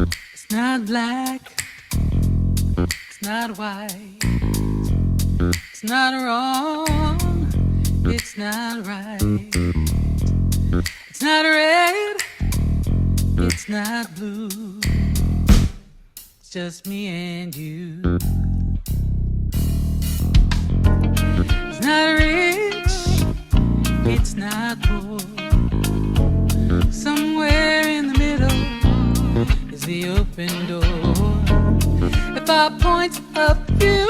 It's not black, it's not white, it's not wrong, it's not right. It's not red, it's not blue. It's just me and you. It's not rich, it's not poor. Somewhere in the middle is the open door. If our points of view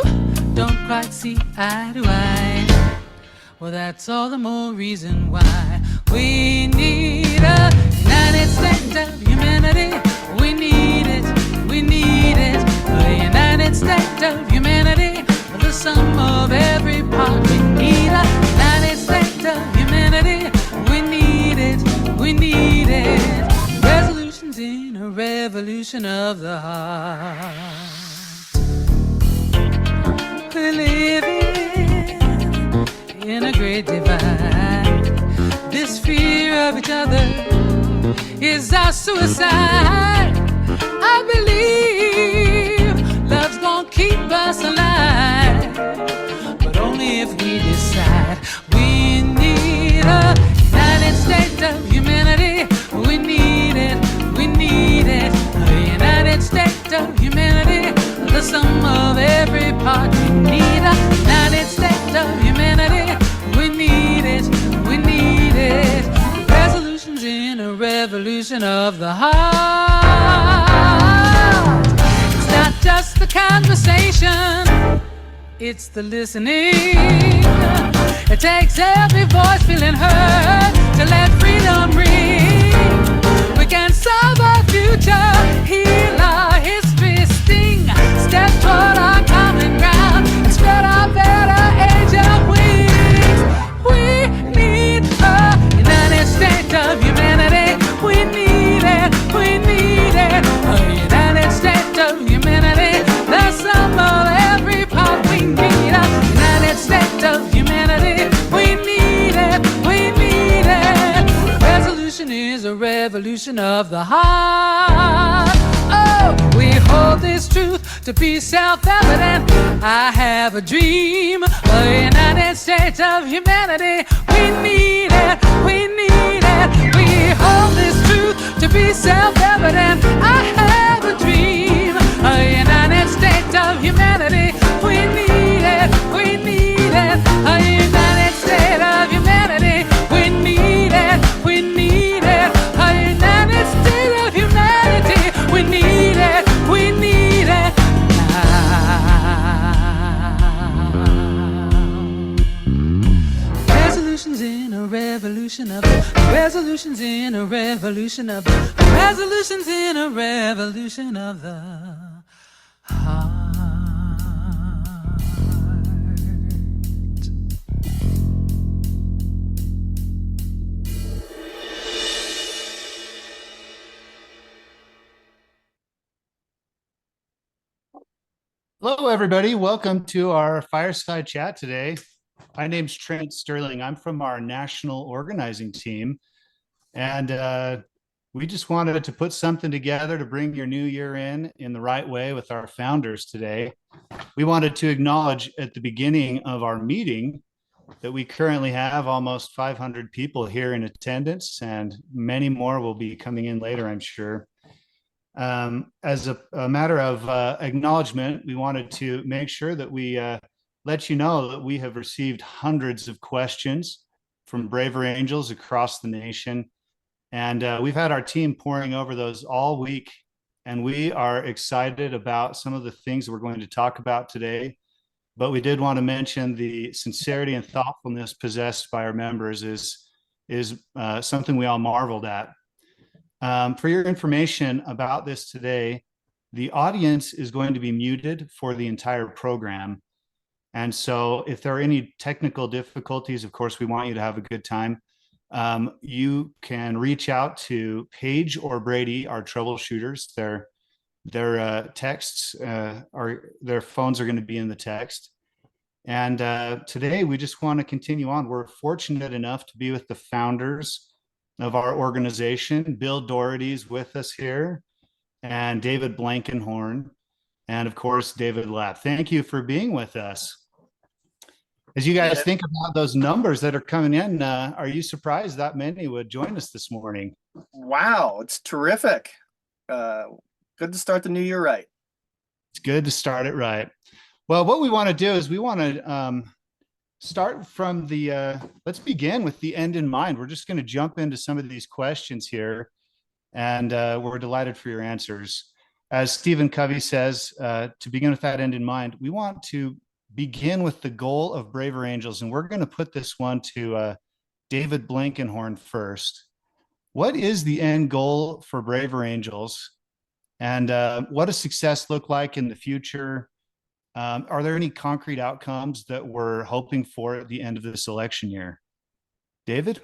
don't quite see eye to eye, well, that's all the more reason why we need a United States of humanity. We need it, we need it. A United States of humanity, the sum of every part. We need a United States of humanity. We need it, we need it. Resolutions in a revolution of the heart. We're living in a great divide. This fear of each other is our suicide. I believe love's gonna keep us alive, but only if we decide. We need a United States of humanity. We need it, we need it. A United States of humanity, the sum of every part. We need a United States of humanity. We need it, we need it. Resolutions in a revolution of the heart. It's not just the conversation, it's the listening. It takes every voice feeling heard to let freedom ring. We can solve our future, heal our history, sting, step toward our common ground, and spread our better age of wings. We need a United States of humanity. We need it, we need it. A United States of humanity, the sum of every part. We need a United States of humanity. We need it, we need it. Resolution is a revolution of the heart. Oh, we hold this truth to be self-evident. I have a dream, a United States of humanity. We need it, we need it. We hold this truth to be self-evident. I have a dream, a United States of humanity. We need it, we need it. A United States of humanity. We need it, we need it. A United States of humanity. We need it, we need it now. Resolutions in a revolution of resolutions in a revolution of resolutions in a revolution of the heart. Hello, everybody. Welcome to our Fireside Chat today. My name's Trent Stirling. I'm from our national organizing team. And we just wanted to put something together to bring your new year in the right way with our founders today. We wanted to acknowledge at the beginning of our meeting that we currently have almost 500 people here in attendance, and many more will be coming in later, I'm sure. As a matter of acknowledgement, we wanted to make sure that we let you know that we have received hundreds of questions from braver angels across the nation. And we've had our team poring over those all week. And we are excited about some of the things we're going to talk about today. But we did want to mention the sincerity and thoughtfulness possessed by our members is something we all marveled at. For your information about this today, the audience is going to be muted for the entire program. And so if there are any technical difficulties, of course, we want you to have a good time. You can reach out to Paige or Brady, our troubleshooters. Their texts their phones are going to be in the text. And today we just want to continue on. We're fortunate enough to be with the founders of our organization. Bill Doherty's with us here. and David Blankenhorn, and of course, David Lapp. Thank you for being with us. As you guys think about those numbers that are coming in, are you surprised that many would join us this morning? Wow, it's terrific. Good to start the new year right. It's good to start it right. Well, what we want to do is we want to start from let's begin with the end in mind. We're just going to jump into some of these questions here, and we're delighted for your answers. As Stephen Covey says, to begin with that end in mind, we want to begin with the goal of Braver Angels, and we're going to put this one to David Blankenhorn first. What is the end goal for Braver Angels, and what does success look like in the future? Are there any concrete outcomes that we're hoping for at the end of this election year? David?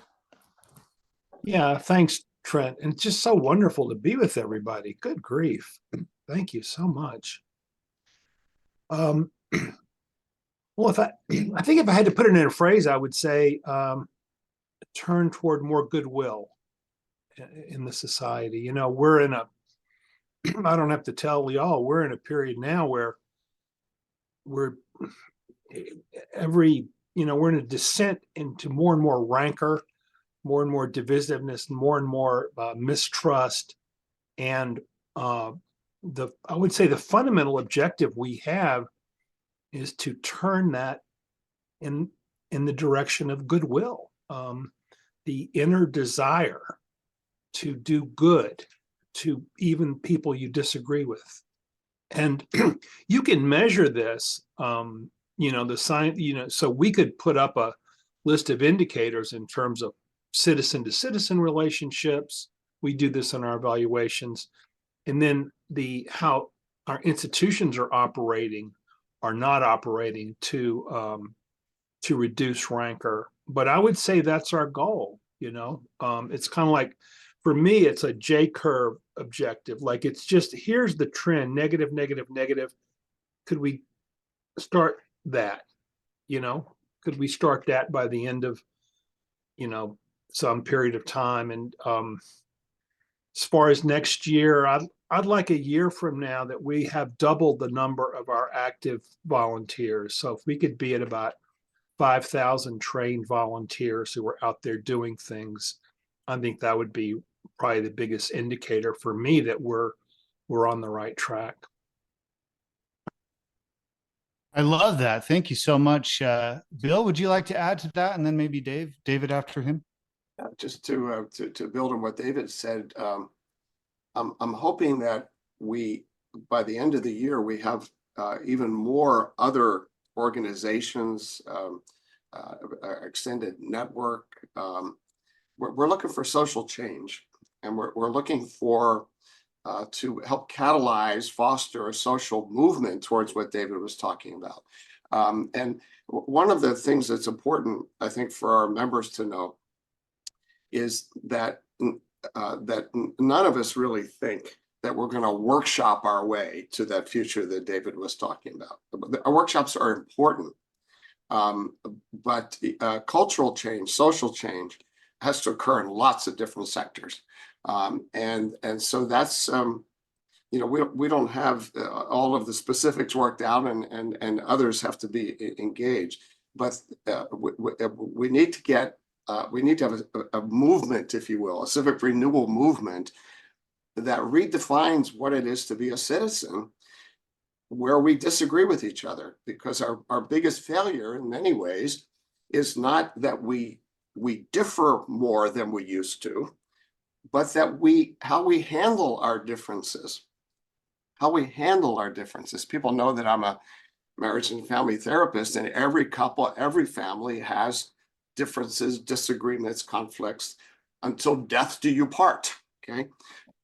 Yeah, thanks, Trent. And it's just so wonderful to be with everybody. Good grief. Thank you so much. Well, I think if I had to put it in a phrase, I would say turn toward more goodwill in the society. You know, we're in I don't have to tell y'all, we're in a period now where we're in a descent into more and more rancor, more and more divisiveness, more and more mistrust. And I would say the fundamental objective we have is to turn that in the direction of goodwill, the inner desire to do good to even people you disagree with. And you can measure this, the science, so we could put up a list of indicators in terms of citizen to citizen relationships. We do this in our evaluations. And then how our institutions are operating are not operating to reduce rancor. But I would say that's our goal. It's kind of like, for me, it's a J curve objective. Like, it's just, here's the trend, negative, negative, negative. Could we start that? Could we start that by the end of, some period of time? And as far as next year, I'd like a year from now that we have doubled the number of our active volunteers. So if we could be at about 5,000 trained volunteers who are out there doing things, I think that would be probably the biggest indicator for me that we're on the right track. I love that. Thank you so much. Bill, would you like to add to that? And then maybe David after him? Just to build on what David said, I'm hoping that by the end of the year, we have even more other organizations, extended network. We're looking for social change, and we're looking for to help catalyze, foster a social movement towards what David was talking about. And one of the things that's important, I think, for our members to know is that none of us really think that we're going to workshop our way to that future that David was talking about. Our workshops are important, but cultural change, social change has to occur in lots of different sectors. And so that's, we don't have all of the specifics worked out, and others have to be engaged. But we need to have a movement, if you will, a civic renewal movement that redefines what it is to be a citizen, where we disagree with each other. Because our biggest failure in many ways is not that we differ more than we used to, but that how we handle our differences. People know that I'm a marriage and family therapist, and every couple, every family has differences, disagreements, conflicts, until death do you part, okay?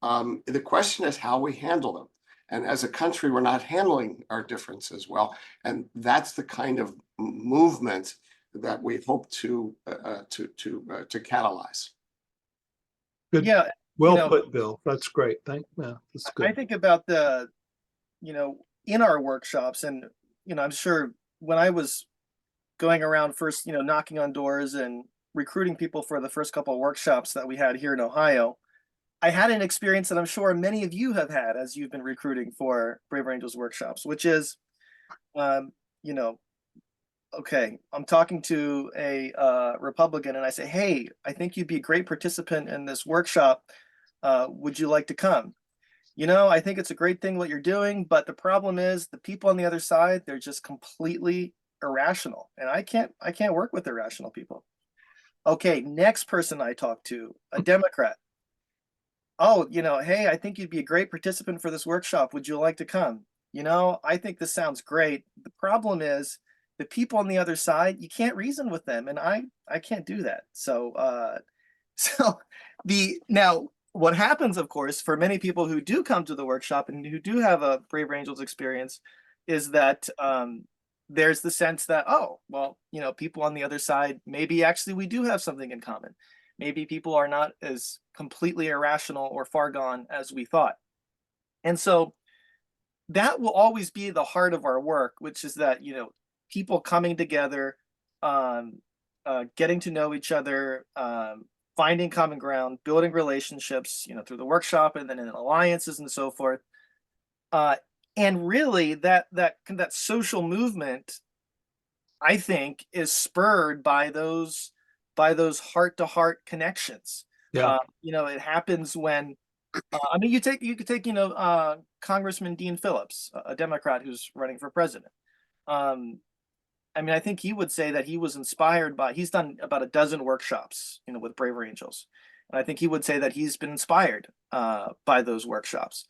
The question is how we handle them. And as a country, we're not handling our differences well. And that's the kind of movement that we hope to catalyze. Good. Yeah. Well put, Bill. That's great. That's good. I think about in our workshops, and, I'm sure when I was going around first, knocking on doors and recruiting people for the first couple of workshops that we had here in Ohio, I had an experience that I'm sure many of you have had as you've been recruiting for Braver Angels workshops, which is, you know, okay, I'm talking to a Republican and I say, hey, I think you'd be a great participant in this workshop. Would you like to come? I think it's a great thing what you're doing, but the problem is the people on the other side, they're just completely irrational. And I can't work with irrational people. Okay, next person I talk to, a Democrat. Oh, hey, I think you'd be a great participant for this workshop. Would you like to come? I think this sounds great. The problem is the people on the other side, you can't reason with them. And I can't do that. So, now what happens, of course, for many people who do come to the workshop and who do have a Braver Angels experience is that, there's the sense that, oh, well, people on the other side, maybe actually we do have something in common. Maybe people are not as completely irrational or far gone as we thought. And so that will always be the heart of our work, which is that, people coming together, getting to know each other, finding common ground, building relationships, through the workshop and then in alliances and so forth. And really that social movement, I think, is spurred by those heart-to-heart connections. Yeah. It happens when you could take Congressman Dean Phillips, a Democrat who's running for president. I think he would say that he was inspired by, he's done about a dozen workshops, with Braver Angels. And I think he would say that he's been inspired by those workshops.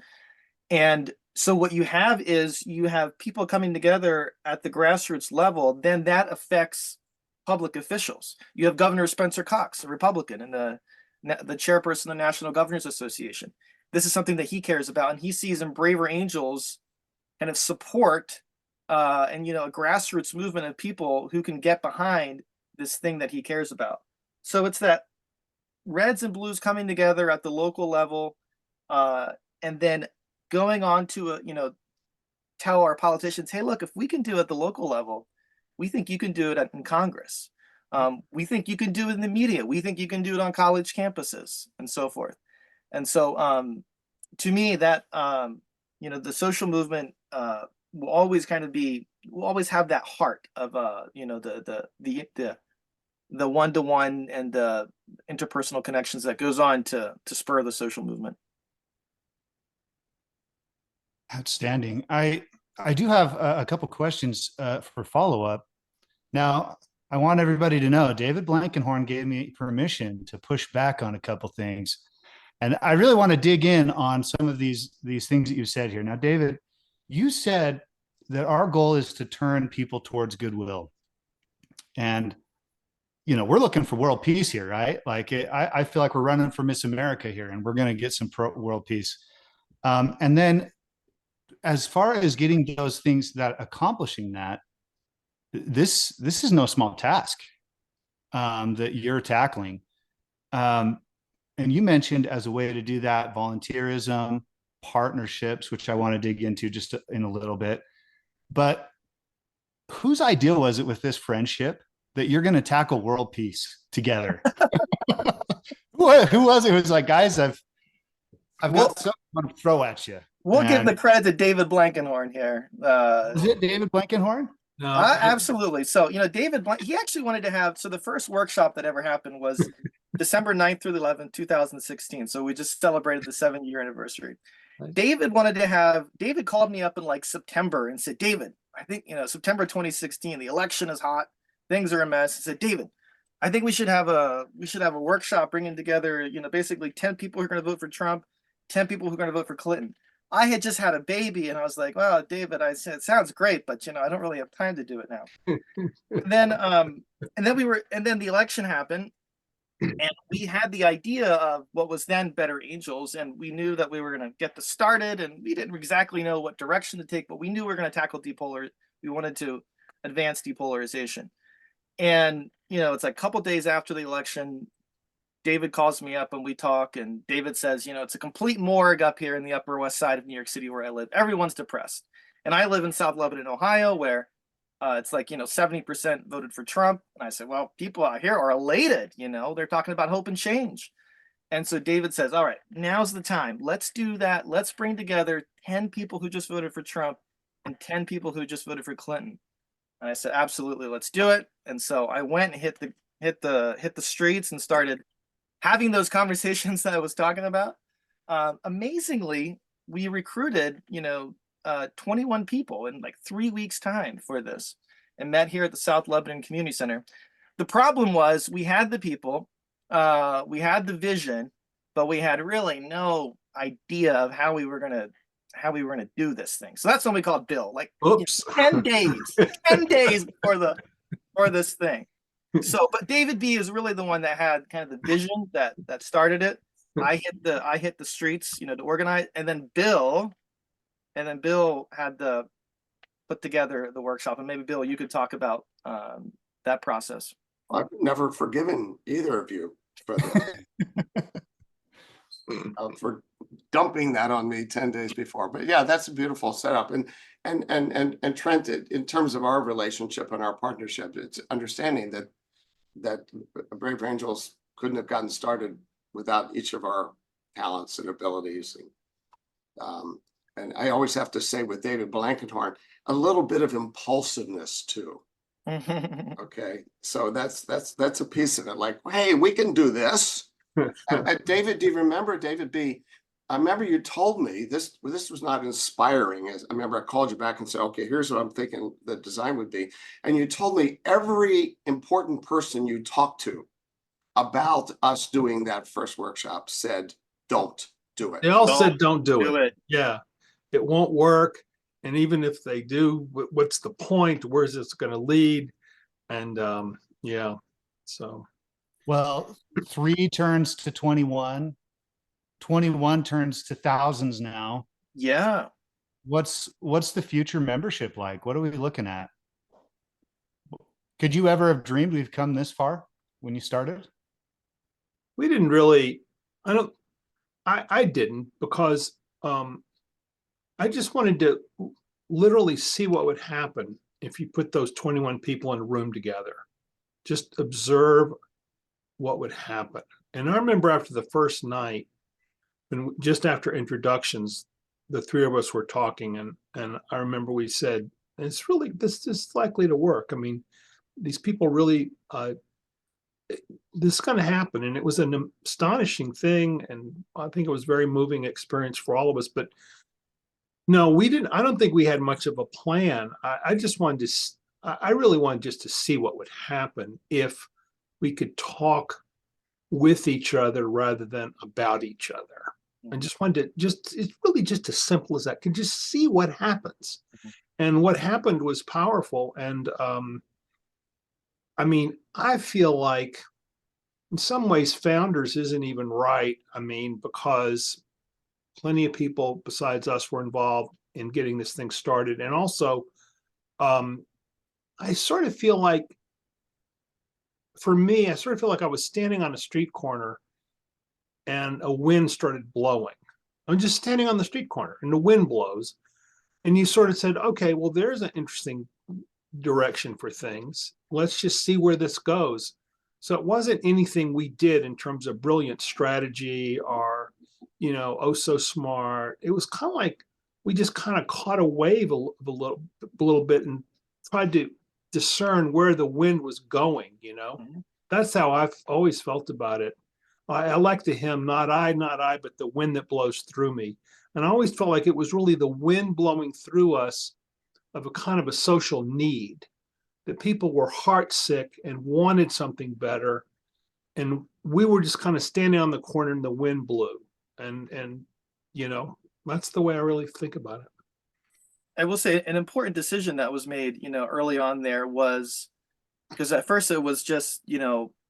And so what you have is you have people coming together at the grassroots level, then that affects public officials. You have Governor Spencer Cox, a Republican, and the chairperson of the National Governors Association. This is something that he cares about, and he sees in Braver Angels kind of support and a grassroots movement of people who can get behind this thing that he cares about. So it's that Reds and Blues coming together at the local level, and then going on to tell our politicians, hey, look, if we can do it at the local level, we think you can do it in Congress. We think you can do it in the media. We think you can do it on college campuses and so forth. And so to me, that the social movement will always will always have that heart of the one-to-one and the interpersonal connections that goes on to spur the social movement. Outstanding. I do have a couple questions for follow-up. Now, I want everybody to know David Blankenhorn gave me permission to push back on a couple things. And I really want to dig in on some of these things that you said here. Now, David, you said that our goal is to turn people towards goodwill. And, we're looking for world peace here, right? Like I feel like we're running for Miss America here and we're going to get some world peace. And then as far as getting those things, that accomplishing that, this is no small task that you're tackling. And you mentioned as a way to do that, volunteerism, partnerships, which I want to dig into just in a little bit. But whose idea was it with this friendship that you're going to tackle world peace together? Who was it? Who was like, guys, I've got something I want to throw at you. We'll give the credit to David Blankenhorn here. Is it David Blankenhorn? No, absolutely. So, David, he actually wanted to have, so the first workshop that ever happened was December 9th through the 11th, 2016. So we just celebrated the 7-year anniversary. Nice. David called me up in like September and said, David, I think, September 2016, the election is hot. Things are a mess. He said, David, I think we should have a workshop bringing together, basically 10 people who are going to vote for Trump, 10 people who are going to vote for Clinton. I had just had a baby and I was like, well, David, I said, it sounds great, but I don't really have time to do it now. and then the election happened and we had the idea of what was then Better Angels. And we knew that we were going to get this started and we didn't exactly know what direction to take, but we knew we were going to tackle we wanted to advance depolarization. And, it's like a couple days after the election, David calls me up and we talk, and David says, it's a complete morgue up here in the Upper West Side of New York City where I live. Everyone's depressed. And I live in South Lebanon, Ohio, where it's like, 70% voted for Trump. And I said, well, people out here are elated, they're talking about hope and change. And so David says, all right, now's the time. Let's do that. Let's bring together 10 people who just voted for Trump and 10 people who just voted for Clinton. And I said, absolutely, let's do it. And so I went and hit the streets and started having those conversations that I was talking about. Amazingly, we recruited, 21 people in like 3 weeks time for this and met here at the South Lebanon Community Center. The problem was we had the people, we had the vision, but we had really no idea of how we were gonna do this thing. So that's when we called Bill, like Oops. 10 days, 10 days before this thing. So, but David B is really the one that had kind of the vision that started it. I hit the streets, to organize, and then Bill had to put together the workshop. And maybe Bill, you could talk about that process. I've never forgiven either of you for that. For dumping that on me 10 days before. But yeah, that's a beautiful setup. And Trent, in terms of our relationship and our partnership, it's understanding that Brave Angels couldn't have gotten started without each of our talents and abilities. And I always have to say with David Blankenhorn, a little bit of impulsiveness too. Okay, so that's a piece of it. Like, hey, we can do this. And David, do you remember, David B? I remember you told me this was not inspiring. As I remember, I called you back and said, okay, here's what I'm thinking the design would be. And you told me every important person you talked to about us doing that first workshop said, don't do it. They all said, don't do do it. it. Yeah, it won't work. And even if they do, what's the point? Where's this going to lead? And yeah, so. Well, 3 turns to 21. 21 turns to thousands now. Yeah. What's the future membership like? What are we looking at? Could you ever have dreamed we've come this far when you started? We didn't really, I didn't, because I just wanted to literally see what would happen if you put those 21 people in a room together. Just observe what would happen. And I remember after the first night, and just after introductions, the 3 of us were talking, and I remember we said, it's really, this is likely to work. I mean, these people really, this is going to happen. And it was an astonishing thing. And I think it was a very moving experience for all of us. But no, I don't think we had much of a plan. I just wanted to, I really wanted just to see what would happen if we could talk with each other rather than about each other. I just wanted to it's really just as simple as that. Could just see what happens. And what happened was powerful. And I mean, I feel like in some ways Founders isn't even right. I mean, because plenty of people besides us were involved in getting this thing started. And also, I sort of feel like, for me, I sort of feel like I was standing on a street corner and a wind started blowing. I'm just standing on the street corner and the wind blows. And you sort of said, okay, well, there's an interesting direction for things. Let's just see where this goes. So it wasn't anything we did in terms of brilliant strategy or, oh, so smart. It was kind of like we just kind of caught a wave a little bit and tried to discern where the wind was going, Mm-hmm. That's how I've always felt about it. I like the hymn, not I, but the wind that blows through me. And I always felt like it was really the wind blowing through us of a kind of a social need, that people were heartsick and wanted something better. And we were just kind of standing on the corner and the wind blew. And that's the way I really think about it. I will say an important decision that was made, early on there was, because at first it was just,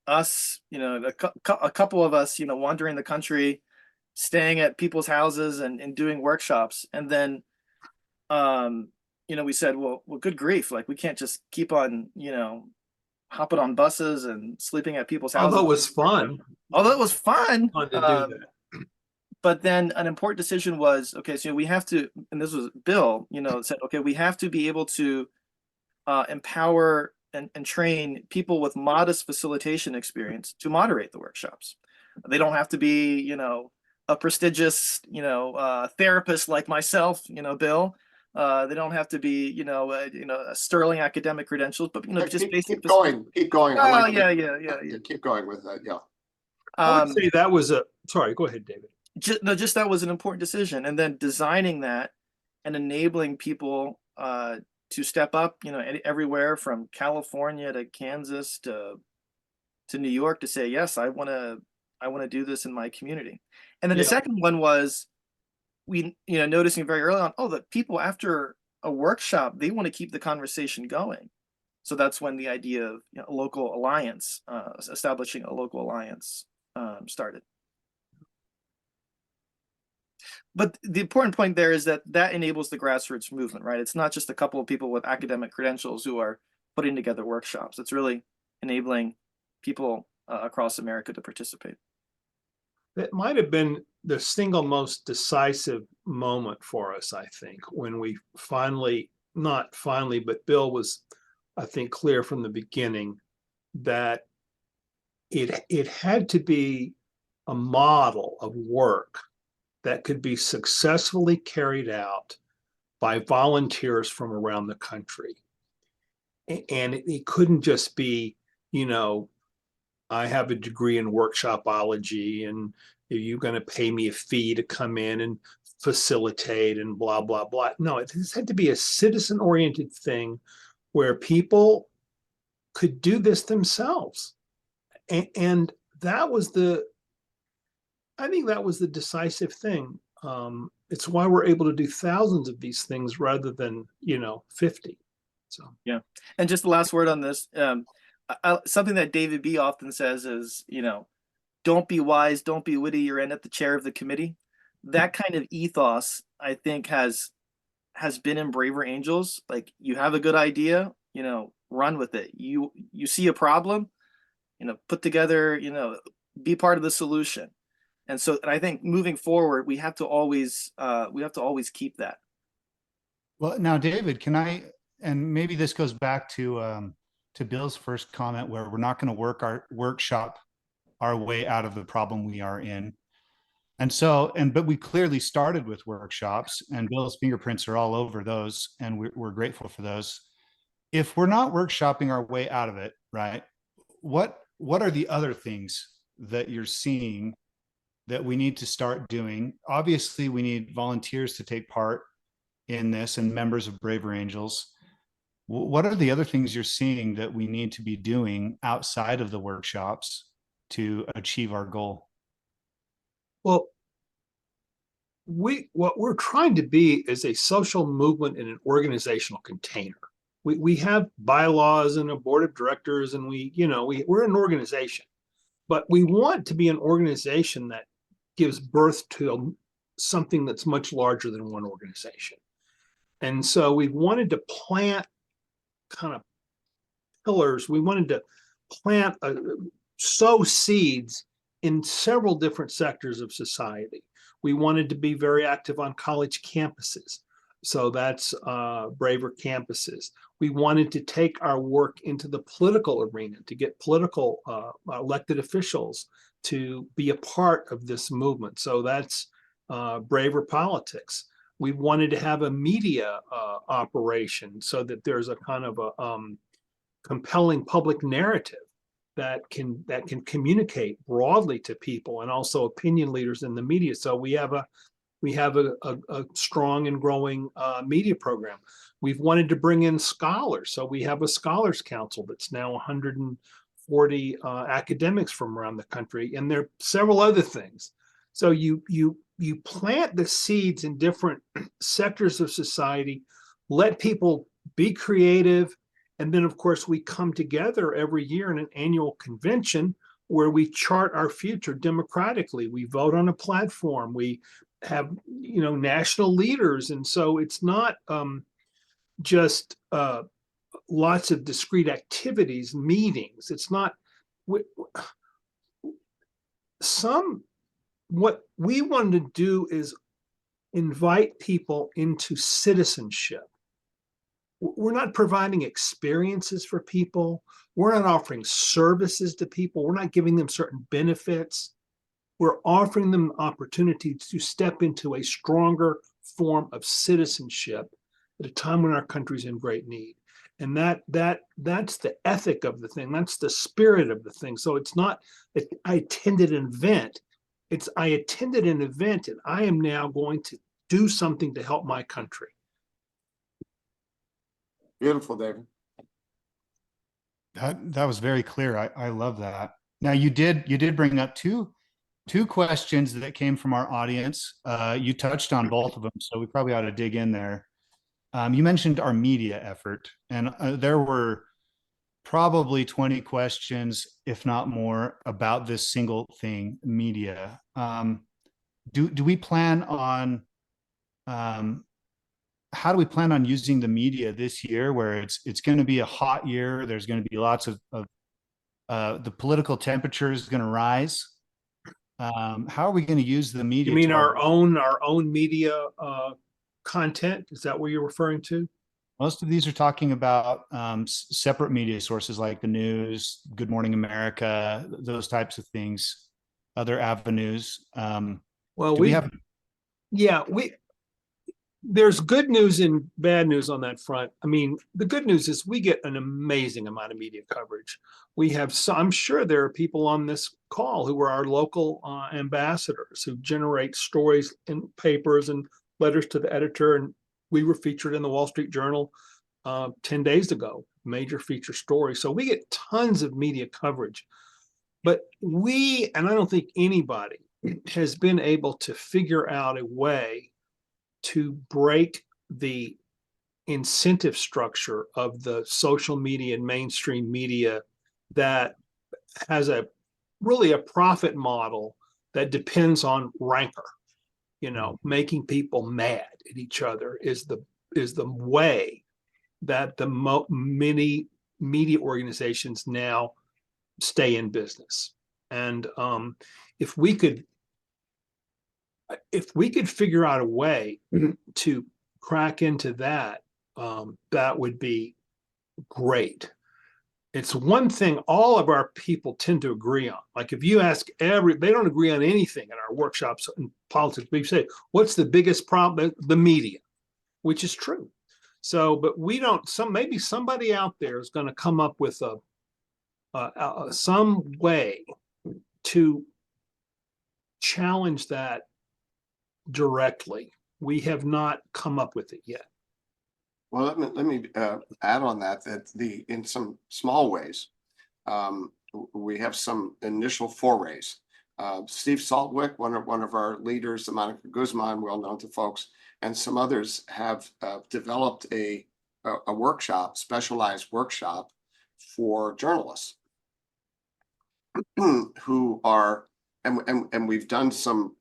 us, a couple of us, wandering the country, staying at people's houses and doing workshops. And then, we said, well, good grief, like we can't just keep on, hopping on buses and sleeping at people's houses. Although it was fun. Fun to do that. But then an important decision was, okay, so we have to, and this was Bill, said, okay, we have to be able to empower and train people with modest facilitation experience to moderate the workshops. They don't have to be, a prestigious, therapist like myself, Bill. They don't have to be, a sterling academic credentials, but just basic. Keep going. Oh, yeah. Keep going with that. Yeah. I would say that was sorry, go ahead, David. Just that was an important decision, and then designing that and enabling people to step up, everywhere from California to Kansas to New York to say, yes, I want to do this in my community. And then the second one was noticing very early on, the people after a workshop, they want to keep the conversation going. So that's when the idea of a local alliance, establishing a local alliance started. But the important point there is that enables the grassroots movement, right? It's not just a couple of people with academic credentials who are putting together workshops. It's really enabling people across America to participate. That might have been the single most decisive moment for us, I think, when we not finally, but Bill was, I think, clear from the beginning that it had to be a model of work that could be successfully carried out by volunteers from around the country. And it couldn't just be, I have a degree in workshopology and are you going to pay me a fee to come in and facilitate and blah, blah, blah. No, it had to be a citizen-oriented thing where people could do this themselves. And that was I think that was the decisive thing. It's why we're able to do thousands of these things rather than, 50. So, yeah. And just the last word on this, something that David B. often says is, don't be wise, don't be witty, you're in at the chair of the committee. That kind of ethos, I think, has been in Braver Angels. Like, you have a good idea, run with it. You see a problem, put together, be part of the solution. And I think moving forward, we have to always keep that. Well, now, David, and maybe this goes back to Bill's first comment, where we're not going to workshop our way out of the problem we are in. But we clearly started with workshops, and Bill's fingerprints are all over those, and we're grateful for those. If we're not workshopping our way out of it, right, what are the other things that you're seeing that we need to start doing? Obviously, we need volunteers to take part in this and members of Braver Angels. What are the other things you're seeing that we need to be doing outside of the workshops to achieve our goal? Well, what we're trying to be is a social movement in an organizational container. We have bylaws and a board of directors, and we're an organization, but we want to be an organization that gives birth to something that's much larger than one organization. And so we wanted to plant kind of pillars. We wanted to sow seeds in several different sectors of society. We wanted to be very active on college campuses. So that's Braver Campuses. We wanted to take our work into the political arena, to get political elected officials to be a part of this movement. So that's Braver Politics. We wanted to have a media operation so that there's a kind of a compelling public narrative that can communicate broadly to people, and also opinion leaders in the media. So we have a strong and growing media program. We've wanted to bring in scholars. So we have a scholars council that's now 140 academics from around the country, and there are several other things. So you plant the seeds in different sectors of society, let people be creative, and then of course we come together every year in an annual convention where we chart our future democratically. We vote on a platform. We have national leaders, and so it's not just lots of discrete activities, meetings. It's not what we want to do is invite people into citizenship. We're not providing experiences for people. We're not offering services to people. We're not giving them certain benefits. we're offering them opportunity to step into a stronger form of citizenship at a time when our country's in great need. And that's the ethic of the thing. That's the spirit of the thing. So it's not that I attended an event. It's I attended an event and I am now going to do something to help my country. Beautiful, David. That was very clear. I love that. Now you did bring up two questions that came from our audience. You touched on both of them, so we probably ought to dig in there. You mentioned our media effort, and there were probably 20 questions, if not more, about this single thing, media. Do we plan on how do we plan on using the media this year, where it's going to be a hot year? There's going to be lots of the political temperature is going to rise. How are we going to use the media? You mean our own media content? Is that what you're referring to? Most of these are talking about separate media sources like the news, Good Morning America, those types of things, other avenues. Well, there's good news and bad news on that front. I mean, the good news is we get an amazing amount of media coverage. We have I'm sure there are people on this call who are our local ambassadors who generate stories in papers and letters to the editor. And we were featured in the Wall Street Journal 10 days ago, major feature story. So we get tons of media coverage. But and I don't think anybody has been able to figure out a way to break the incentive structure of the social media and mainstream media that has really a profit model that depends on rancor. You know, making people mad at each other is the way that many media organizations now stay in business. And if we could figure out a way to crack into that, that would be great. It's one thing all of our people tend to agree on. Like if you ask they don't agree on anything in our workshops in politics. We say, what's the biggest problem? The media, which is true. So, but we don't, maybe somebody out there is going to come up with some way to challenge that directly. We have not come up with it yet. Well, let me add on that in some small ways, we have some initial forays. Steve Saltwick, one of our leaders, Monica Guzman, well known to folks, and some others have developed a workshop, specialized workshop for journalists who are, and we've done some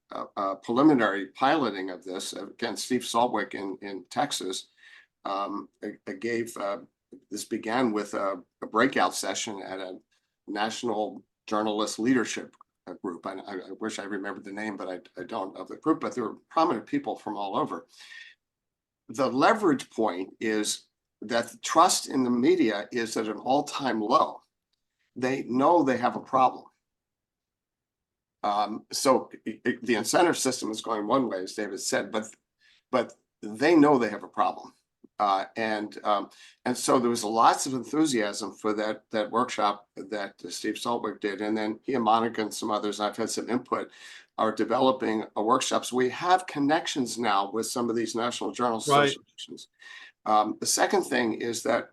preliminary piloting of this. Again, Steve Saltwick in Texas this began with a breakout session at a national journalist leadership group. I wish I remembered the name, but I don't, of the group, but there were prominent people from all over. The leverage point is that the trust in the media is at an all-time low. They know they have a problem. So the incentive system is going one way, as David said, but they know they have a problem. And so there was lots of enthusiasm for that workshop that Steve Saltwick did. And then he and Monica and some others, I've had some input, are developing a workshop. So we have connections now with some of these national journal associations. The second thing is that,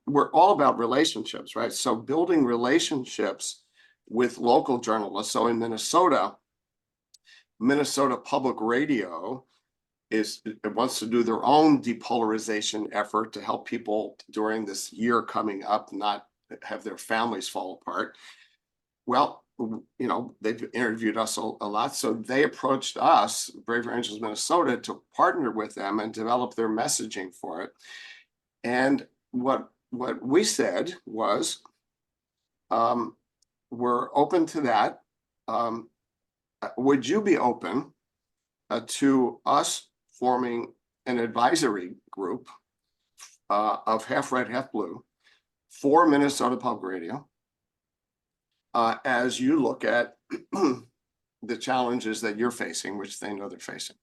we're all about relationships, right? So building relationships with local journalists. So in Minnesota Public Radio wants to do their own depolarization effort to help people during this year coming up, not have their families fall apart. Well, they've interviewed us a lot. So they approached us, Brave Angels Minnesota, to partner with them and develop their messaging for it. And what we said was, we're open to that. Would you be open to us forming an advisory group of half red, half blue for Minnesota Public Radio as you look at the challenges that you're facing, which they know they're facing.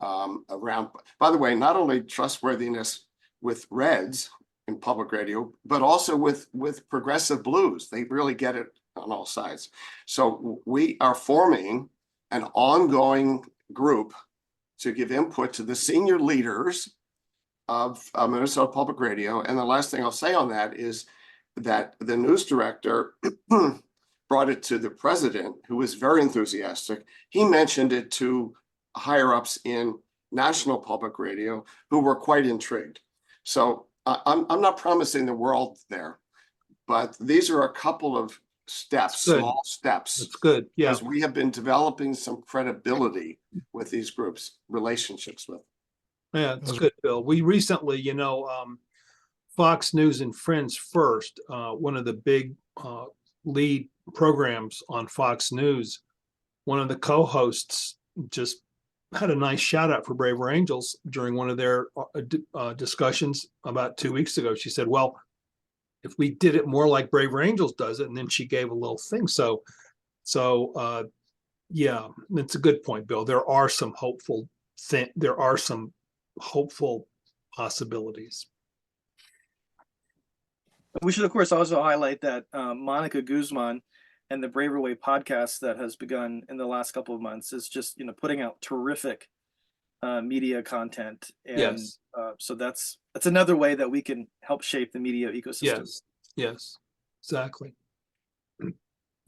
Around, by the way, not only trustworthiness with Reds in public radio, but also with progressive blues. They really get it on all sides. So we are forming an ongoing group to give input to the senior leaders of Minnesota Public Radio. And the last thing I'll say on that is that the news director brought it to the president, who was very enthusiastic. He mentioned it to higher ups in national public radio who were quite intrigued. So I'm not promising the world there, but these are a couple of steps, small steps. That's good. Yeah. As we have been developing some credibility with these groups, relationships with. Yeah, that's good, Bill. We recently, Fox News and Friends First, one of the big lead programs on Fox News, one of the co-hosts just had a nice shout out for Braver Angels during one of their discussions about 2 weeks ago. She said, well, if we did it more like Braver Angels does it, and then she gave a little thing. So yeah, that's a good point, Bill. There are some hopeful possibilities. We should, of course, also highlight that Monica Guzman and the Braver Way podcast that has begun in the last couple of months is just, putting out terrific media content. And Yes. So that's another way that we can help shape the media ecosystem. Yes, exactly. We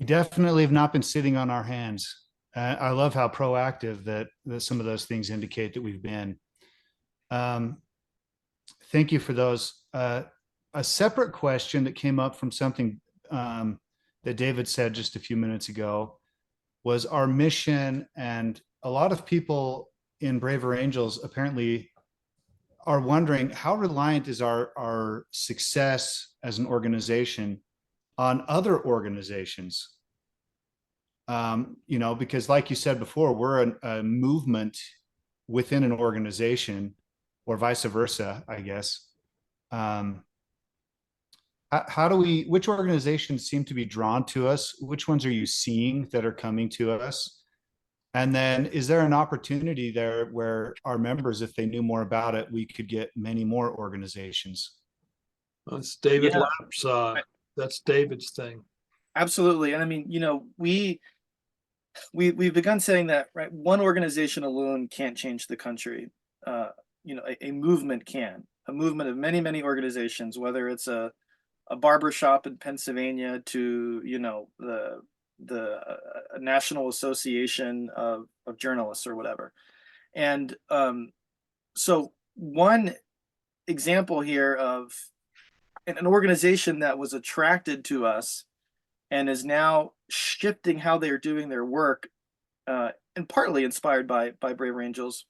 definitely have not been sitting on our hands. I love how proactive that some of those things indicate that we've been. Thank you for those. A separate question that came up from something that David said just a few minutes ago was our mission. And a lot of people in Braver Angels apparently are wondering, how reliant is our success as an organization on other organizations? Because like you said before, we're a movement within an organization, or vice versa, I guess. Which organizations seem to be drawn to us? Which ones are you seeing that are coming to us? And then is there an opportunity there where our members, if they knew more about it, we could get many more organizations? It's David Lapp's, that's David's thing. Absolutely. And I mean, we've begun saying that, right? One organization alone can't change the country. A movement can. A movement of many, many organizations, whether it's a barber shop in Pennsylvania to, the National Association of Journalists or whatever. And so one example here of an organization that was attracted to us and is now shifting how they're doing their work, and partly inspired by Braver Angels.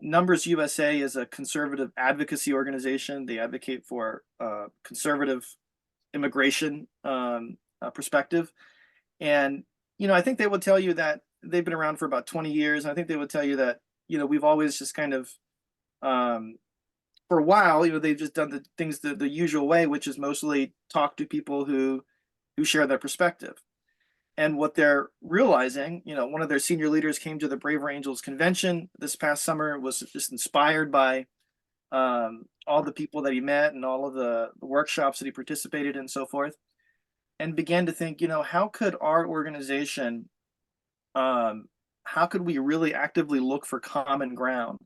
Numbers USA is a conservative advocacy organization. They advocate for conservative immigration perspective. And, I think they would tell you that they've been around for about 20 years. And I think they would tell you that, we've always just kind of, for a while, they've just done the things the usual way, which is mostly talk to people who share their perspective. And what they're realizing, one of their senior leaders came to the Braver Angels convention this past summer, was just inspired by all the people that he met and all of the workshops that he participated in and so forth, and began to think, how could our organization, how could we really actively look for common ground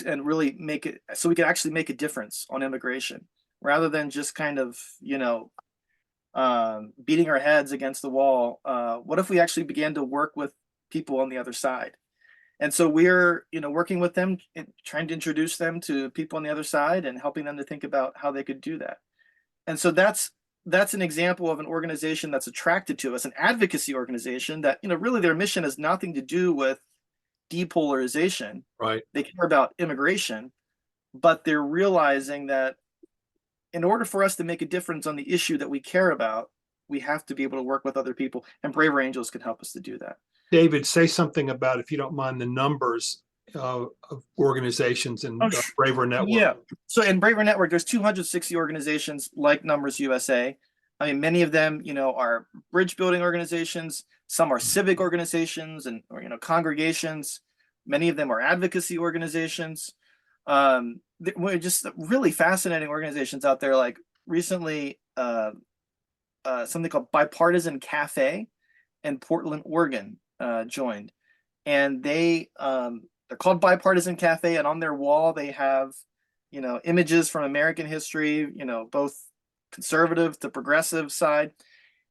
and really make it so we could actually make a difference on immigration rather than just kind of, beating our heads against the wall. What if we actually began to work with people on the other side? And so we're, working with them and trying to introduce them to people on the other side and helping them to think about how they could do that. And so that's an example of an organization that's attracted to us, an advocacy organization that, really their mission has nothing to do with depolarization. Right. They care about immigration, but they're realizing that in order for us to make a difference on the issue that we care about, we have to be able to work with other people, and Braver Angels can help us to do that. David, say something about, if you don't mind, the numbers of organizations in Braver Network. Yeah. So in Braver Network, there's 260 organizations like Numbers USA. I mean, many of them, are bridge building organizations. Some are civic organizations and or congregations. Many of them are advocacy organizations. We're just really fascinating organizations out there. Like recently, something called Bipartisan Cafe in Portland, Oregon, joined, and they're called Bipartisan Cafe, and on their wall they have images from American history, both conservative to progressive side,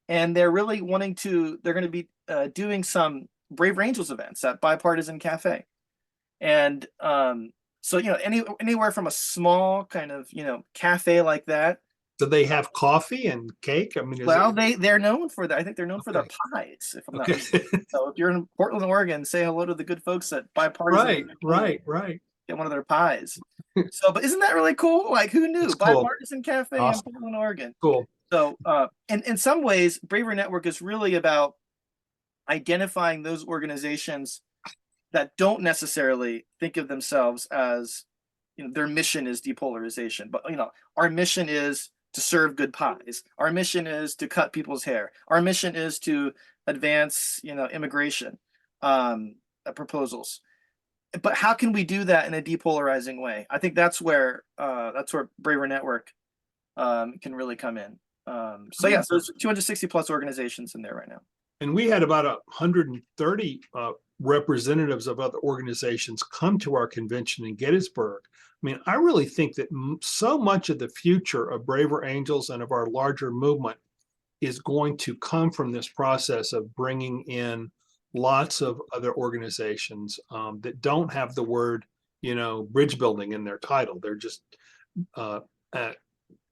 and they're really they're going to be doing some Brave Angels events at Bipartisan Cafe, and so anywhere from a small kind of cafe like that. Do they have coffee and cake? I mean, they're known for that. I think they're known for their pies, if I'm not mistaken. So if you're in Portland, Oregon, say hello to the good folks at Bipartisan. Right. Get one of their pies. So, but isn't that really cool? Like, who knew? It's cool. Bipartisan Cafe Awesome. in Portland, Oregon. Cool. So, in some ways, Bravery Network is really about identifying those organizations that don't necessarily think of themselves as, their mission is depolarization, but our mission is to serve good pies. Our mission is to cut people's hair. Our mission is to advance, immigration proposals. But how can we do that in a depolarizing way? I think that's where Braver Network can really come in. So there's 260 plus organizations in there right now. And we had about 130 representatives of other organizations come to our convention in Gettysburg. I mean, I really think that so much of the future of Braver Angels and of our larger movement is going to come from this process of bringing in lots of other organizations that don't have the word, bridge building in their title. They're just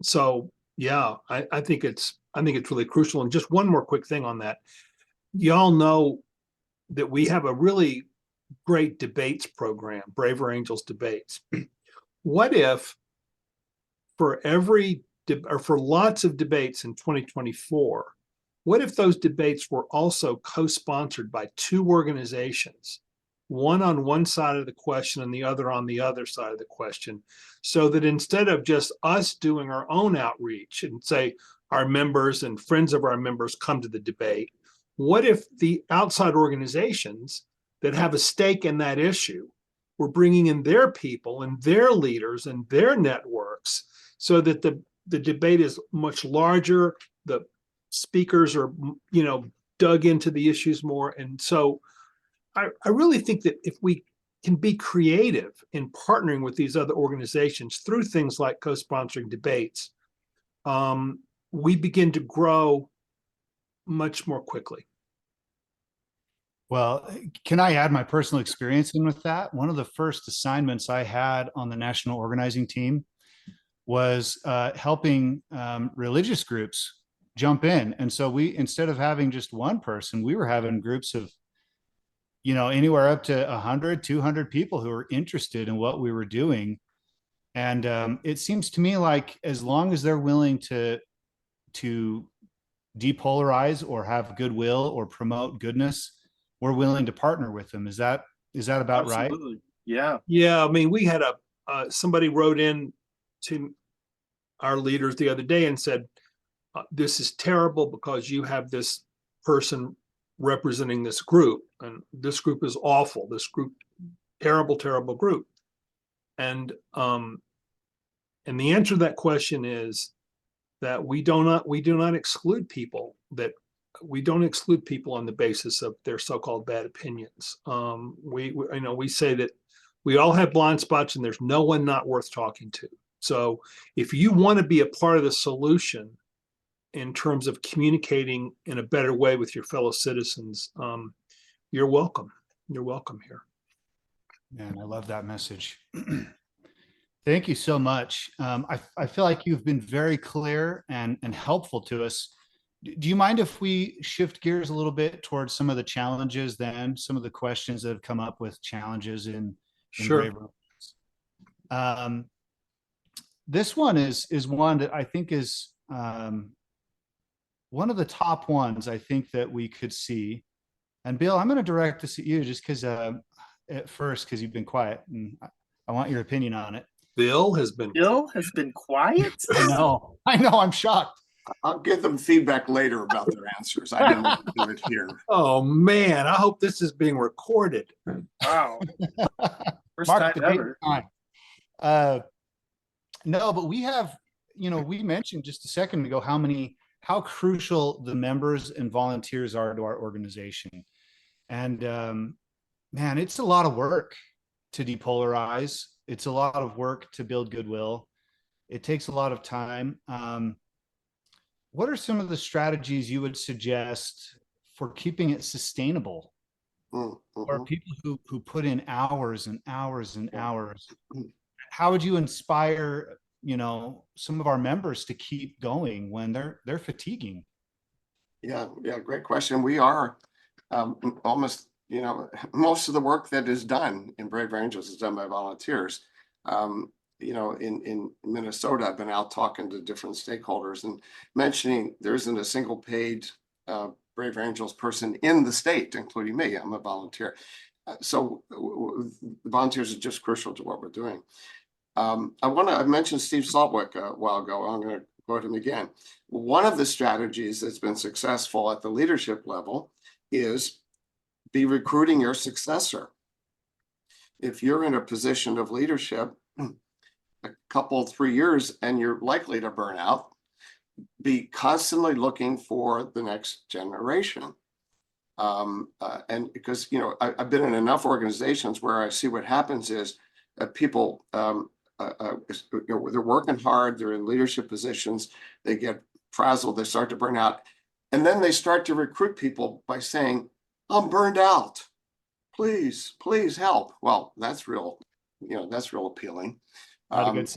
so yeah. I think it's really crucial. And just one more quick thing on that. Y'all know that we have a really great debates program, Braver Angels Debates. What if for lots of debates in 2024, what if those debates were also co-sponsored by two organizations, one on one side of the question and the other on the other side of the question, so that instead of just us doing our own outreach and say our members and friends of our members come to the debate, what if the outside organizations that have a stake in that issue were bringing in their people and their leaders and their networks so that the debate is much larger, the speakers are, dug into the issues more. And so I really think that if we can be creative in partnering with these other organizations through things like co-sponsoring debates, we begin to grow much more quickly. Well, can I add my personal experience in with that? One of the first assignments I had on the national organizing team was helping religious groups jump in. And so we, instead of having just one person, we were having groups of, anywhere up to 100, 200 people who were interested in what we were doing. And it seems to me like as long as they're willing to depolarize or have goodwill or promote goodness, we're willing to partner with them. Is that about Absolutely. right? Yeah. Yeah. I mean, we had somebody wrote in to our leaders the other day and said, this is terrible because you have this person representing this group, and this group is awful. This group, terrible, terrible group. And the answer to that question is that we do not exclude people. That we don't exclude people on the basis of their so-called bad opinions. We say that we all have blind spots and there's no one not worth talking to. So if you want to be a part of the solution in terms of communicating in a better way with your fellow citizens, you're welcome. You're welcome here. Man, I love that message. Thank you so much. I feel like you've been very clear and helpful to us. Do you mind if we shift gears a little bit towards some of the challenges, then some of the questions that have come up with challenges in Sure. This one is one that I think is one of the top ones I think that we could see. And Bill, I'm going to direct this at you just because at first, because you've been quiet and I want your opinion on it. Bill has been quiet. I know, I'm shocked. I'll give them feedback later about their answers. I didn't want to do it here. Oh man, I hope this is being recorded. Wow. First Mark time the date and ever. time. No, but we have, we mentioned just a second ago how crucial the members and volunteers are to our organization. And man, it's a lot of work to depolarize. It's a lot of work to build goodwill. It takes a lot of time. What are some of the strategies you would suggest for keeping it sustainable? Or people who put in hours and hours and hours? How would you inspire, some of our members to keep going when they're fatiguing? Yeah, great question. We are almost, most of the work that is done in Brave Angels is done by volunteers. In Minnesota, I've been out talking to different stakeholders and mentioning there isn't a single paid Brave Angels person in the state, including me. I'm a volunteer. So the volunteers are just crucial to what we're doing. I mentioned Steve Saltwick a while ago. I'm going to quote him again. One of the strategies that's been successful at the leadership level is be recruiting your successor. If you're in a position of leadership, a couple, 3 years, and you're likely to burn out, be constantly looking for the next generation. And because, I've been in enough organizations where I see what happens is people, they're working hard, they're in leadership positions, they get frazzled, they start to burn out. And then they start to recruit people by saying, I'm burned out. Please help. Well, that's real appealing. And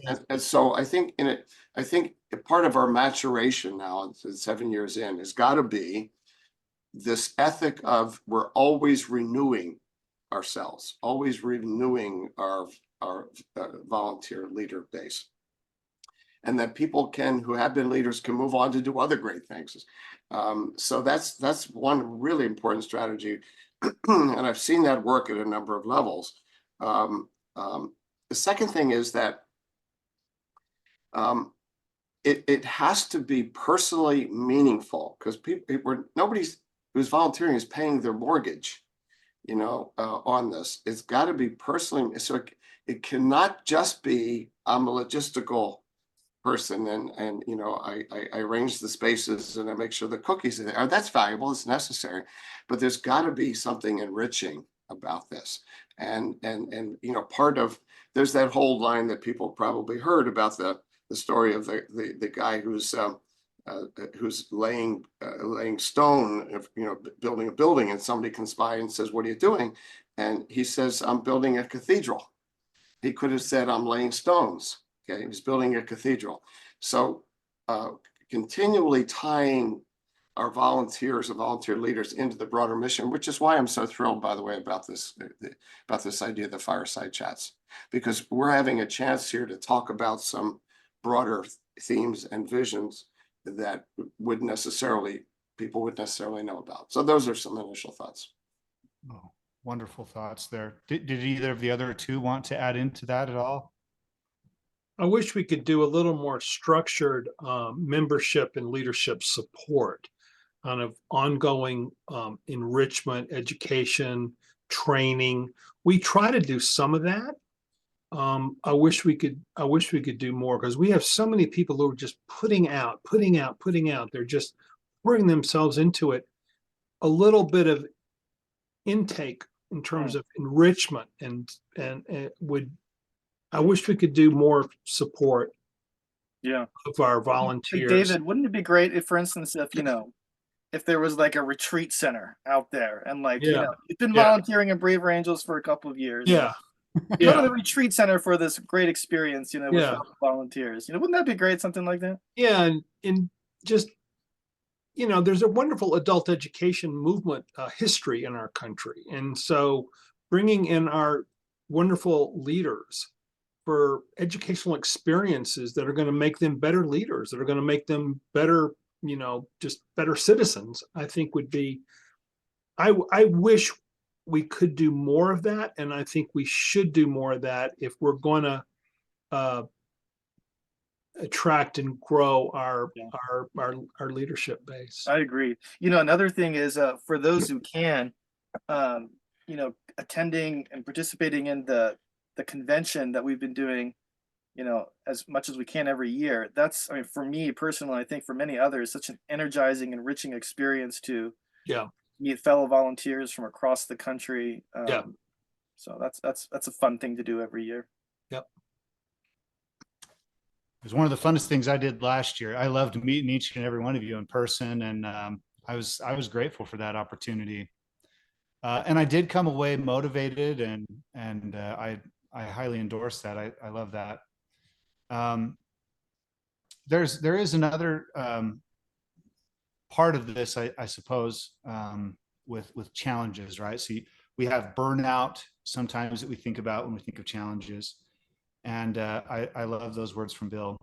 so I think part of our maturation now, 7 years in, has got to be this ethic of we're always renewing ourselves, always renewing our volunteer leader base, and that people who have been leaders can move on to do other great things. So that's one really important strategy, and I've seen that work at a number of levels. The second thing is that it has to be personally meaningful, because nobody who's volunteering is paying their mortgage, on this. It's got to be personally. So it cannot just be I'm a logistical person and I arrange the spaces and I make sure the cookies are there. That's valuable. It's necessary, but there's got to be something enriching about this. And part of there's that whole line that people probably heard about the story of the guy who's laying stone, building a building, and somebody comes by and says, "What are you doing?" And he says, "I'm building a cathedral." He could have said, "I'm laying stones." Okay, he's building a cathedral. So continually tying our volunteers and volunteer leaders into the broader mission, which is why I'm so thrilled, by the way, about this idea of the Fireside Chats, because we're having a chance here to talk about some broader themes and visions that people would necessarily know about. So those are some initial thoughts. Oh, wonderful thoughts there. Did either of the other two want to add into that at all? I wish we could do a little more structured membership and leadership support, kind of ongoing enrichment, education, training. We try to do some of that. I wish we could do more, because we have so many people who are just putting out. They're just pouring themselves into it. A little bit of intake in terms of enrichment and I wish we could do more support of our volunteers. David, wouldn't it be great if, for instance, if there was like a retreat center out there and you've been volunteering in Brave Angels for a couple of years. Yeah. Go to the retreat center for this great experience, with volunteers. Wouldn't that be great? Something like that? Yeah. And just, there's a wonderful adult education movement history in our country. And so bringing in our wonderful leaders for educational experiences that are going to make them better leaders, that are going to make them better, just better citizens, I think would be, I wish we could do more of that. And I think we should do more of that if we're going to attract and grow our Yeah. our leadership base. I agree. You know, another thing is for those who can, you know, attending and participating in the convention that we've been doing, you know, as much as we can every year. That's, I mean, for me personally, I think for many others, such an energizing, enriching experience to Yeah. meet fellow volunteers from across the country. Yeah. So that's a fun thing to do every year. Yep. It was one of the funnest things I did last year. I loved meeting each and every one of you in person, and I was grateful for that opportunity. And I did come away motivated, and I highly endorse that. I love that. There is another part of this, I suppose, with challenges, right? So we have burnout sometimes that we think about when we think of challenges. And I love those words from Bill.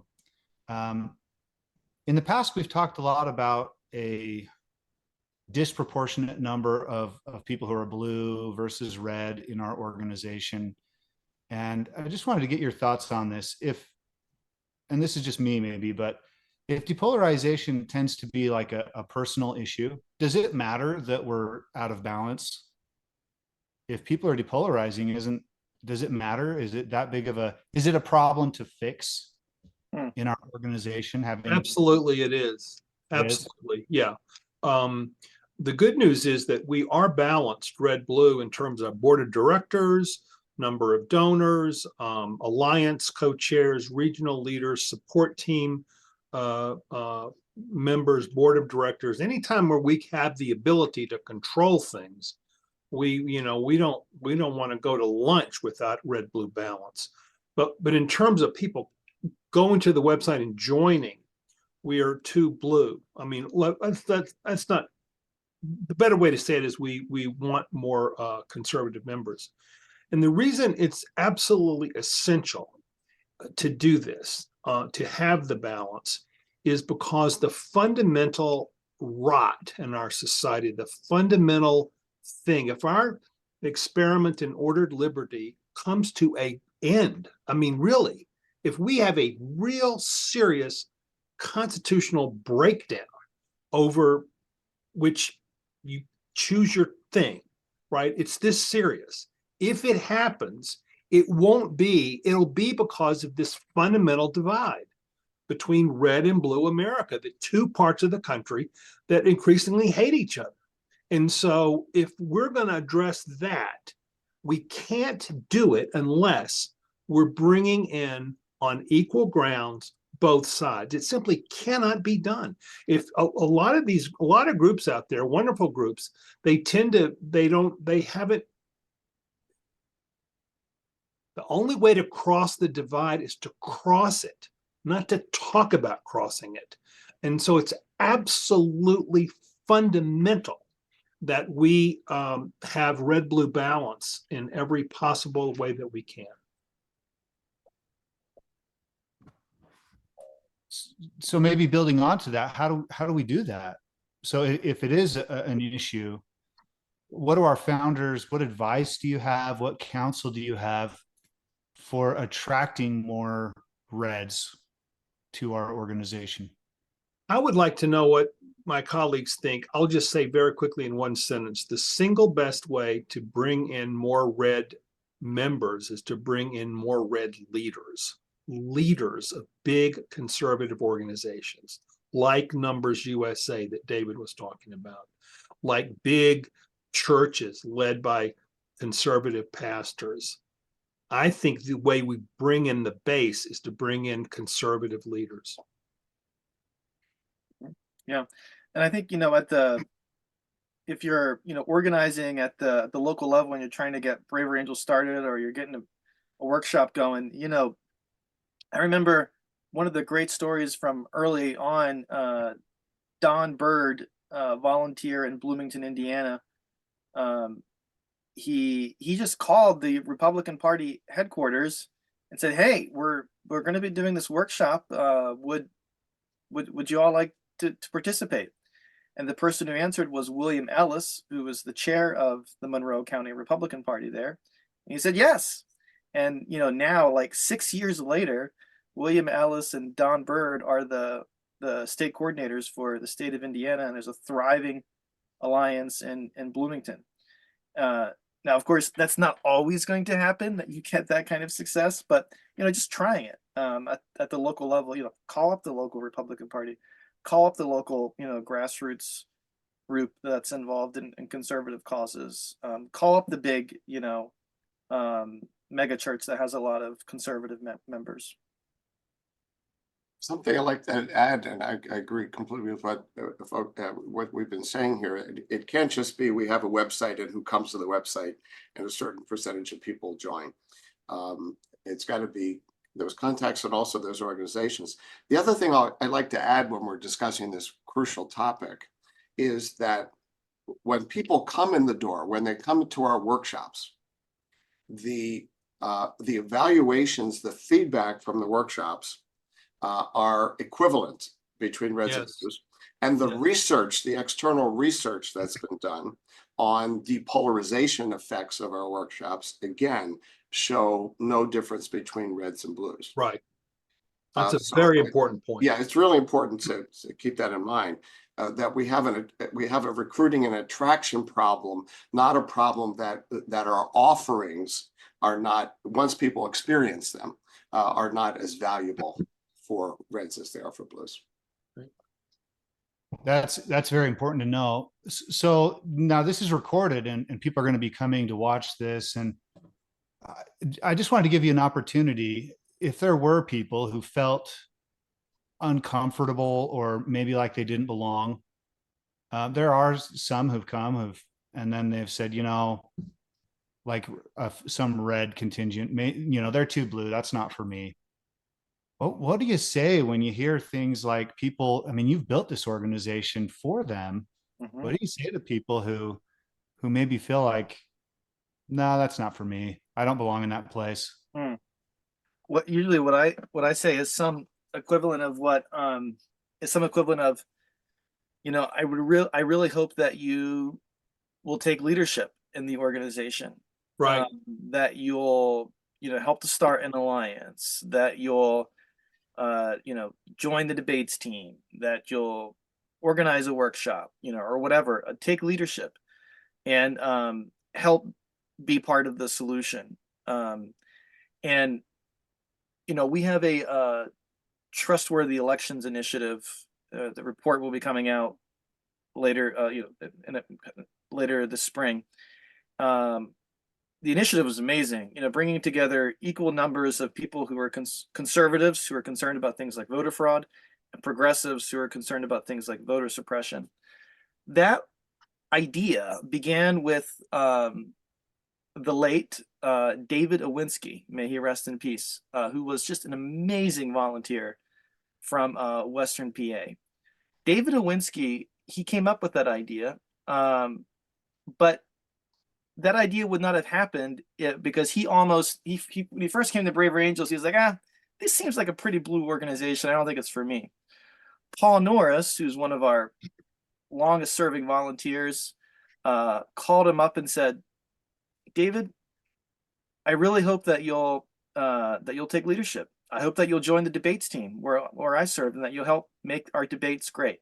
In the past, we've talked a lot about a disproportionate number of people who are blue versus red in our organization. And I just wanted to get your thoughts on this. And this is just me maybe, but if depolarization tends to be like a personal issue, does it matter that we're out of balance? If people are depolarizing, does it matter? Is it that big of is it a problem to fix in our organization? Absolutely, it is. Absolutely. Yeah. The good news is that we are balanced red blue in terms of board of directors, number of donors, alliance co-chairs, regional leaders, support team members, board of directors. Anytime where we have the ability to control things, we don't want to go to lunch without red blue balance. But in terms of people going to the website and joining, we are too blue. I mean, that's not the better way to say it is we want more conservative members. And the reason it's absolutely essential to do this, to have the balance, is because the fundamental rot in our society, the fundamental thing, if our experiment in ordered liberty comes to an end, I mean, really, if we have a real serious constitutional breakdown over which you choose your thing, right? It's this serious. If it happens, it'll be because of this fundamental divide between red and blue America, the two parts of the country that increasingly hate each other. And so if we're going to address that, we can't do it unless we're bringing in on equal grounds both sides. It simply cannot be done. If a lot of groups out there, wonderful groups, they haven't. The only way to cross the divide is to cross it, not to talk about crossing it. And so it's absolutely fundamental that we have red-blue balance in every possible way that we can. So maybe building on to that, how do we do that? So if it is an issue, what advice do you have? What counsel do you have for attracting more reds to our organization? I would like to know what my colleagues think. I'll just say very quickly in one sentence, the single best way to bring in more red members is to bring in more red leaders of big conservative organizations like Numbers USA that David was talking about, like big churches led by conservative pastors. I think the way we bring in the base is to bring in conservative leaders. Yeah. And I think, if you're, organizing at the local level and you're trying to get Braver Angels started, or you're getting a workshop going, I remember one of the great stories from early on, Don Bird, volunteer in Bloomington, Indiana. He just called the Republican Party headquarters and said, "Hey, we're going to be doing this workshop. Would you all like to participate?" And the person who answered was William Ellis, who was the chair of the Monroe County Republican Party there. And he said yes. And now, like 6 years later, William Ellis and Don Bird are the state coordinators for the state of Indiana, and there's a thriving alliance in Bloomington. Now, of course, that's not always going to happen that you get that kind of success, but just trying it at the local level. Call up the local Republican Party, call up the local grassroots group that's involved in conservative causes. Call up the big mega church that has a lot of conservative members. Something I like to add, and I agree completely with what we've been saying here. It can't just be we have a website and who comes to the website and a certain percentage of people join. It's got to be those contacts and also those organizations. The other thing I'd like to add when we're discussing this crucial topic is that when people come in the door, when they come to our workshops, the evaluations, the feedback from the workshops are equivalent between Reds and Blues. And the research, the external research that's been done on depolarization effects of our workshops, again, show no difference between Reds and Blues. Right. That's a very important point. Yeah, it's really important to keep that in mind. That we have a recruiting and attraction problem, not a problem that our offerings are not, once people experience them, are not as valuable for Reds as they are for Blues. That's very important to know. So now this is recorded and people are going to be coming to watch this. And I just wanted to give you an opportunity. If there were people who felt uncomfortable or maybe like they didn't belong, there are some who've come and then they've said, like some red contingent, they're too blue. That's not for me. What do you say when you hear things like people, you've built this organization for them. Mm-hmm. What do you say to people who maybe feel like, no, that's not for me. I don't belong in that place. What I say is some equivalent of I really hope that you will take leadership in the organization. Right. That you'll, help to start an alliance, that you'll, join the debates team, that you'll organize a workshop, or whatever, take leadership and help be part of the solution. And, we have a trustworthy elections initiative. The report will be coming out later, later this spring. The initiative was amazing, bringing together equal numbers of people who are conservatives who are concerned about things like voter fraud and progressives who are concerned about things like voter suppression. That idea began with the late David Owinski, may he rest in peace, who was just an amazing volunteer from Western PA. David Owinski, he came up with that idea, but that idea would not have happened because when he first came to Bravery Angels, he was like, this seems like a pretty blue organization. I don't think it's for me. Paul Norris, who's one of our longest serving volunteers, called him up and said, David, I really hope that you'll take leadership. I hope that you'll join the debates team where I serve and that you'll help make our debates great.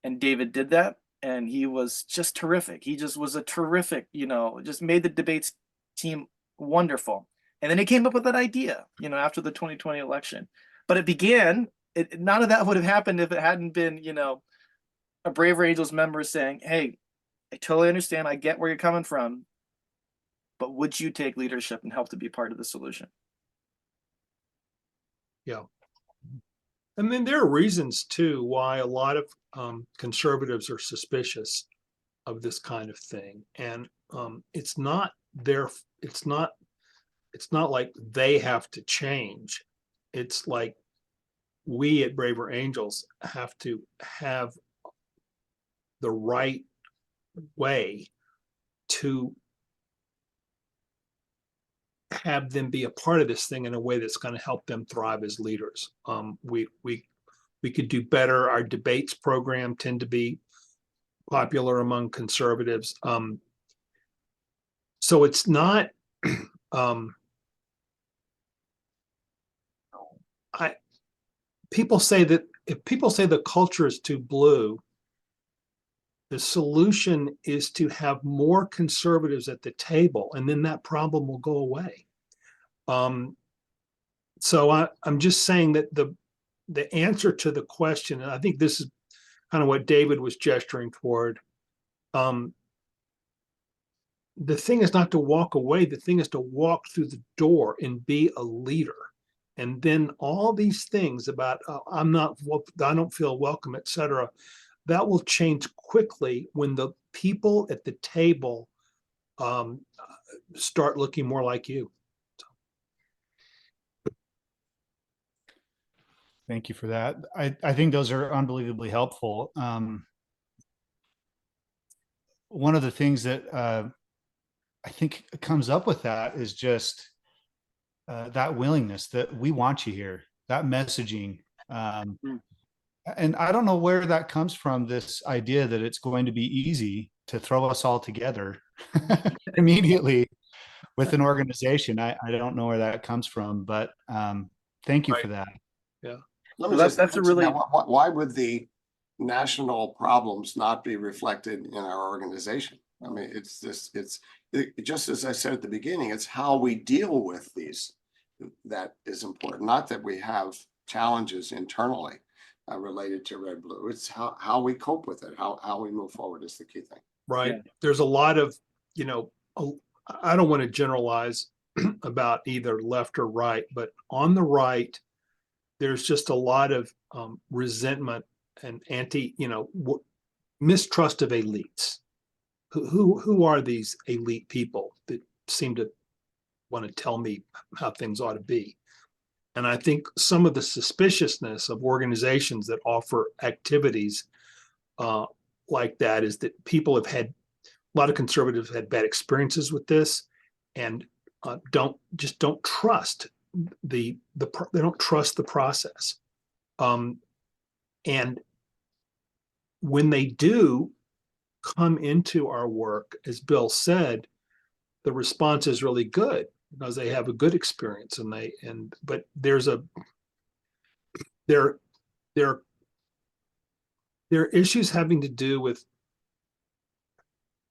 And David did that. And he was just terrific. He just was a terrific, just made the debates team wonderful. And then he came up with that idea, after the 2020 election. But none of that would have happened if it hadn't been, a Bravery Angels member saying, hey, I totally understand. I get where you're coming from. But would you take leadership and help to be part of the solution? Yeah. And then there are reasons too why a lot of conservatives are suspicious of this kind of thing, and it's not like they have to change. It's like we at Braver Angels have to have the right way to have them be a part of this thing in a way that's going to help them thrive as leaders. We could do better. Our debates program tend to be popular among conservatives. So it's not, people say that if people say the culture is too blue, the solution is to have more conservatives at the table, and then that problem will go away. So I'm just saying that the answer to the question, and I think this is kind of what David was gesturing toward. The thing is not to walk away. The thing is to walk through the door and be a leader. And then all these things about I don't feel welcome, etc., that will change quickly when the people at the table start looking more like you. Thank you for that. I think those are unbelievably helpful. One of the things that I think comes up with that is just that willingness that we want you here, that messaging. And I don't know where that comes from, this idea that it's going to be easy to throw us all together immediately with an organization. I don't know where that comes from, but thank you for that. Yeah. Let me Well, just that's a mention really- that. Why would the national problems not be reflected in our organization? I mean, it's just as I said at the beginning, it's how we deal with these that is important. Not that we have challenges internally related to red blue. It's how we cope with it, how we move forward is the key thing. Right. Yeah. There's a lot of, I don't want to generalize about either left or right, but on the right, there's just a lot of resentment and mistrust of elites. Who are these elite people that seem to want to tell me how things ought to be? And I think some of the suspiciousness of organizations that offer activities like that is that people have had, a lot of conservatives had bad experiences with this, and don't trust they don't trust the process. And when they do come into our work, as Bill said, the response is really good because they have a good experience, but there are issues having to do with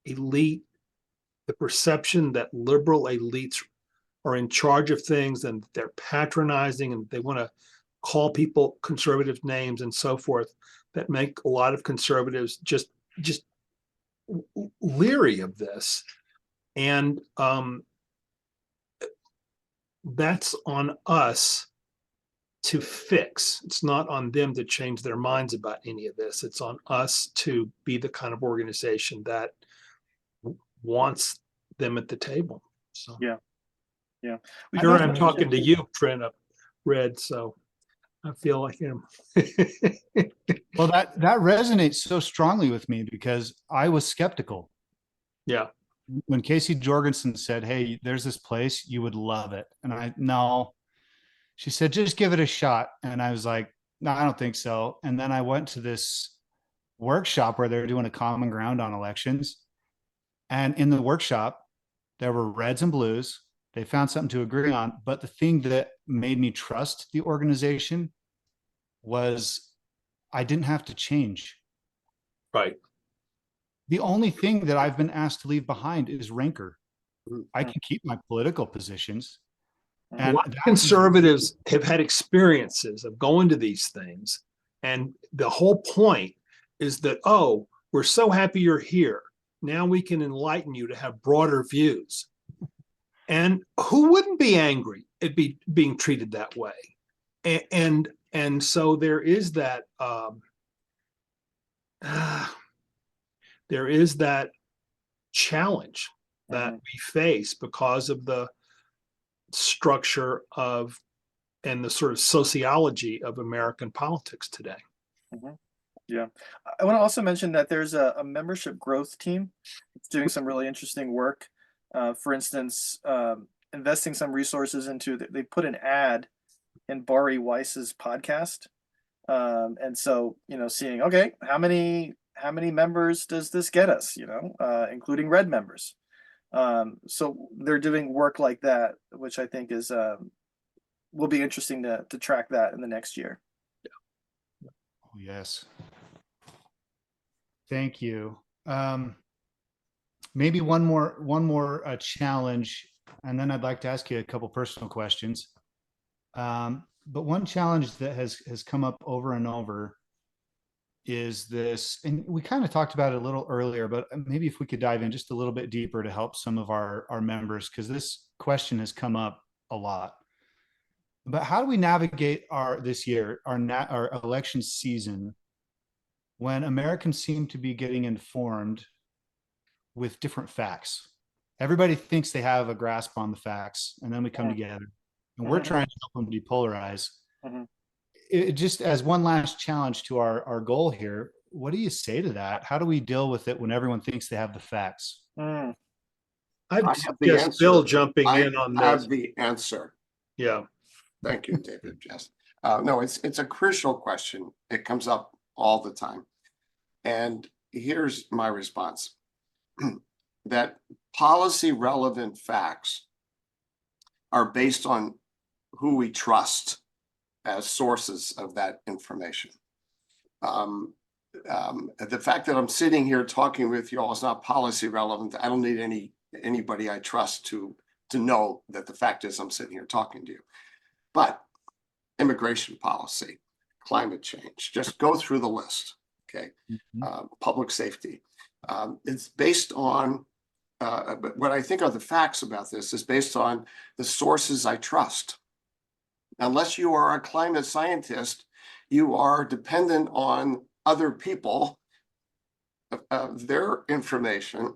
elite, the perception that liberal elites are in charge of things and they're patronizing and they want to call people conservative names and so forth, that make a lot of conservatives just leery of this. And that's on us to fix. It's not on them to change their minds about any of this. It's on us to be the kind of organization that wants them at the table. So Yeah. here I'm talking to you, Trent, Red, so I feel like him. Well, that resonates so strongly with me because I was skeptical. Yeah. When Casey Jorgensen said, "Hey, there's this place, you would love it." And no, she said, "Just give it a shot." And I was like, "No, I don't think so." And then I went to this workshop where they're doing a common ground on elections. And in the workshop, there were reds and blues. They found something to agree on. But the thing that made me trust the organization was I didn't have to change. Right. The only thing that I've been asked to leave behind is rancor. I can keep my political positions. And a lot of conservatives have had experiences of going to these things. And the whole point is that, oh, we're so happy you're here. Now we can enlighten you to have broader views. And who wouldn't be angry at being treated that way? And so there is that challenge that we face because of the structure of and the sort of sociology of American politics today. Yeah. I want to also mention that there's a membership growth team that's doing some really interesting work. For instance, investing some resources into, they put an ad in Bari Weiss's podcast. And so, seeing, okay, how many members does this get us, including red members. So they're doing work like that, which I think is will be interesting to track that in the next year. Yeah. Yes. Thank you. Maybe one more challenge, and then I'd like to ask you a couple personal questions. But one challenge that has come up over and over is this, and we kind of talked about it a little earlier, but maybe if we could dive in just a little bit deeper to help some of our members, because this question has come up a lot. But how do we navigate this year, our election season, when Americans seem to be getting informed with different facts? Everybody thinks they have a grasp on the facts, and then we come together and we're trying to help them depolarize. It just as one last challenge to our goal here, what do you say to that? How do we deal with it when everyone thinks they have the facts? I'd I have the suggest answer. Bill jumping I in on have this. the answer. Yeah. Thank you, David. Yes. No, it's a crucial question. It comes up all the time. And here's my response. That policy relevant facts are based on who we trust as sources of that information. The fact that I'm sitting here talking with you all is not policy relevant. I don't need anybody I trust to know that the fact is I'm sitting here talking to you. But immigration policy, climate change, just go through the list. Okay, public safety. It's based on but what I think are the facts about this is based on the sources I trust. Unless you are a climate scientist, you are dependent on other people, their information,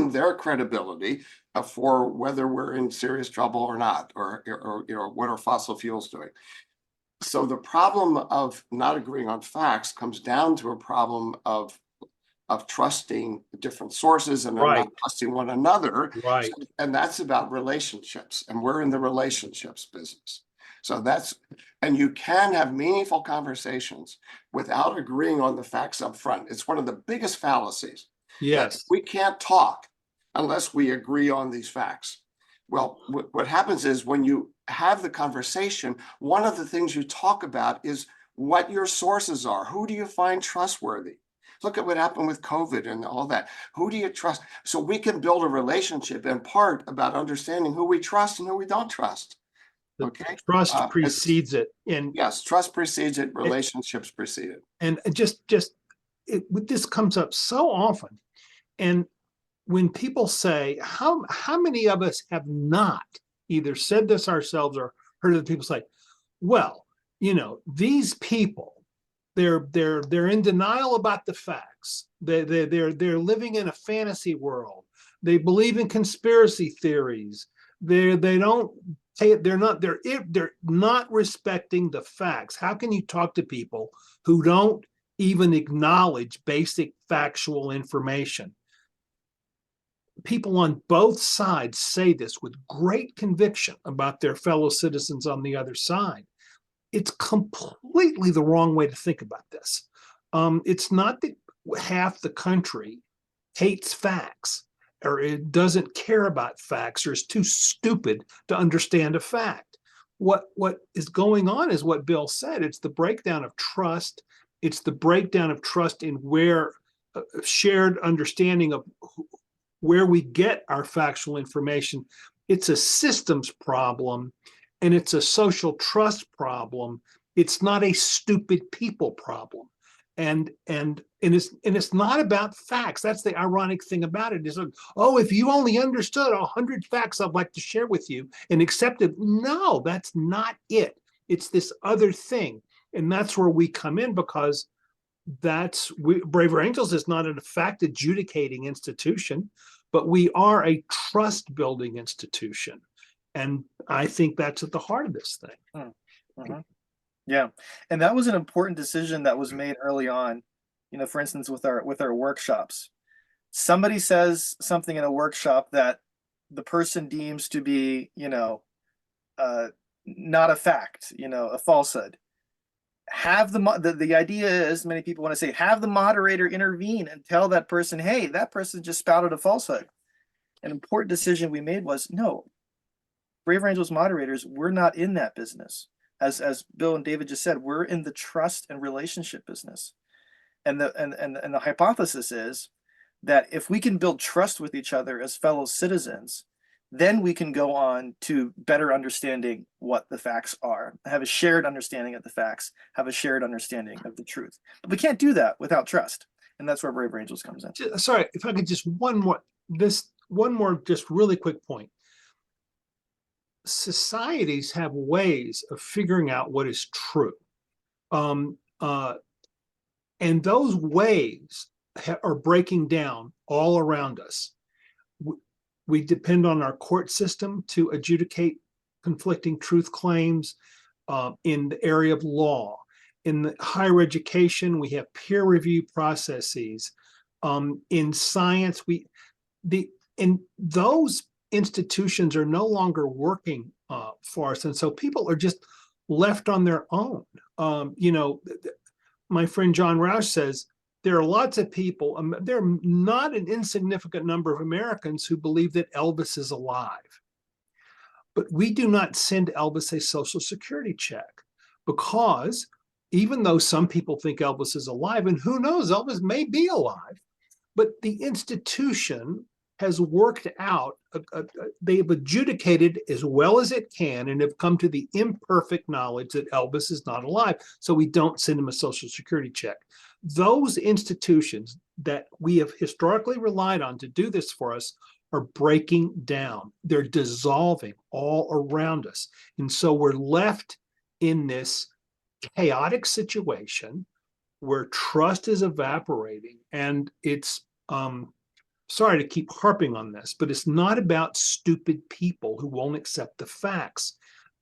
their credibility for whether we're in serious trouble or not, or what are fossil fuels doing. So the problem of not agreeing on facts comes down to a problem of trusting different sources and not trusting one another. Right. And that's about relationships, and we're in the relationships business. So and you can have meaningful conversations without agreeing on the facts up front. It's one of the biggest fallacies. Yes. We can't talk unless we agree on these facts. Well, what happens is when you have the conversation, one of the things you talk about is what your sources are. Who do you find trustworthy? Look at what happened with COVID and all that. Who do you trust? So we can build a relationship in part about understanding who we trust and who we don't trust. Okay. Trust precedes it. And yes, trust precedes it. Relationships precede it. And this comes up so often. And when people say, how many of us have not either said this ourselves or heard other people say, well, these people, they're in denial about the facts. They're living in a fantasy world. They believe in conspiracy theories. They're not respecting the facts. How can you talk to people who don't even acknowledge basic factual information? People on both sides say this with great conviction about their fellow citizens on the other side. It's completely the wrong way to think about this. It's not that half the country hates facts or it doesn't care about facts or is too stupid to understand a fact. What is going on is what Bill said. It's the breakdown of trust. It's the breakdown of trust in where shared understanding of where we get our factual information. It's a systems problem. And it's a social trust problem. It's not a stupid people problem. And it's not about facts. That's the ironic thing about it is, oh, if you only understood 100 facts I'd like to share with you and accepted. No, that's not it. It's this other thing. And that's where we come in, because Braver Angels is not a fact adjudicating institution, but we are a trust building institution. And I think that's at the heart of this thing. Yeah. And that was an important decision that was made early on. For instance, with our workshops, somebody says something in a workshop that the person deems to be, not a fact, a falsehood. Have the idea is, many people want to say, have the moderator intervene and tell that person, hey, that person just spouted a falsehood. An important decision we made was, no, Braver Angels moderators, we're not in that business. as Bill and David just said, we're in the trust and relationship business. And the hypothesis is that if we can build trust with each other as fellow citizens, then we can go on to better understanding what the facts are, have a shared understanding of the facts, have a shared understanding of the truth. But we can't do that without trust. And that's where Braver Angels comes in. Sorry, if I could just one more just really quick point. Societies have ways of figuring out what is true. And those ways are breaking down all around us. We depend on our court system to adjudicate conflicting truth claims in the area of law. In the higher education, we have peer review processes. In science, and those institutions are no longer working for us. And so people are just left on their own. My friend John Roush says, there are lots of people, there are not an insignificant number of Americans who believe that Elvis is alive. But we do not send Elvis a Social Security check because even though some people think Elvis is alive, and who knows, Elvis may be alive, but the institution has worked out, they've adjudicated as well as it can and have come to the imperfect knowledge that Elvis is not alive. So we don't send him a Social Security check. Those institutions that we have historically relied on to do this for us are breaking down. They're dissolving all around us. And so we're left in this chaotic situation where trust is evaporating. And it's, sorry to keep harping on this, but it's not about stupid people who won't accept the facts.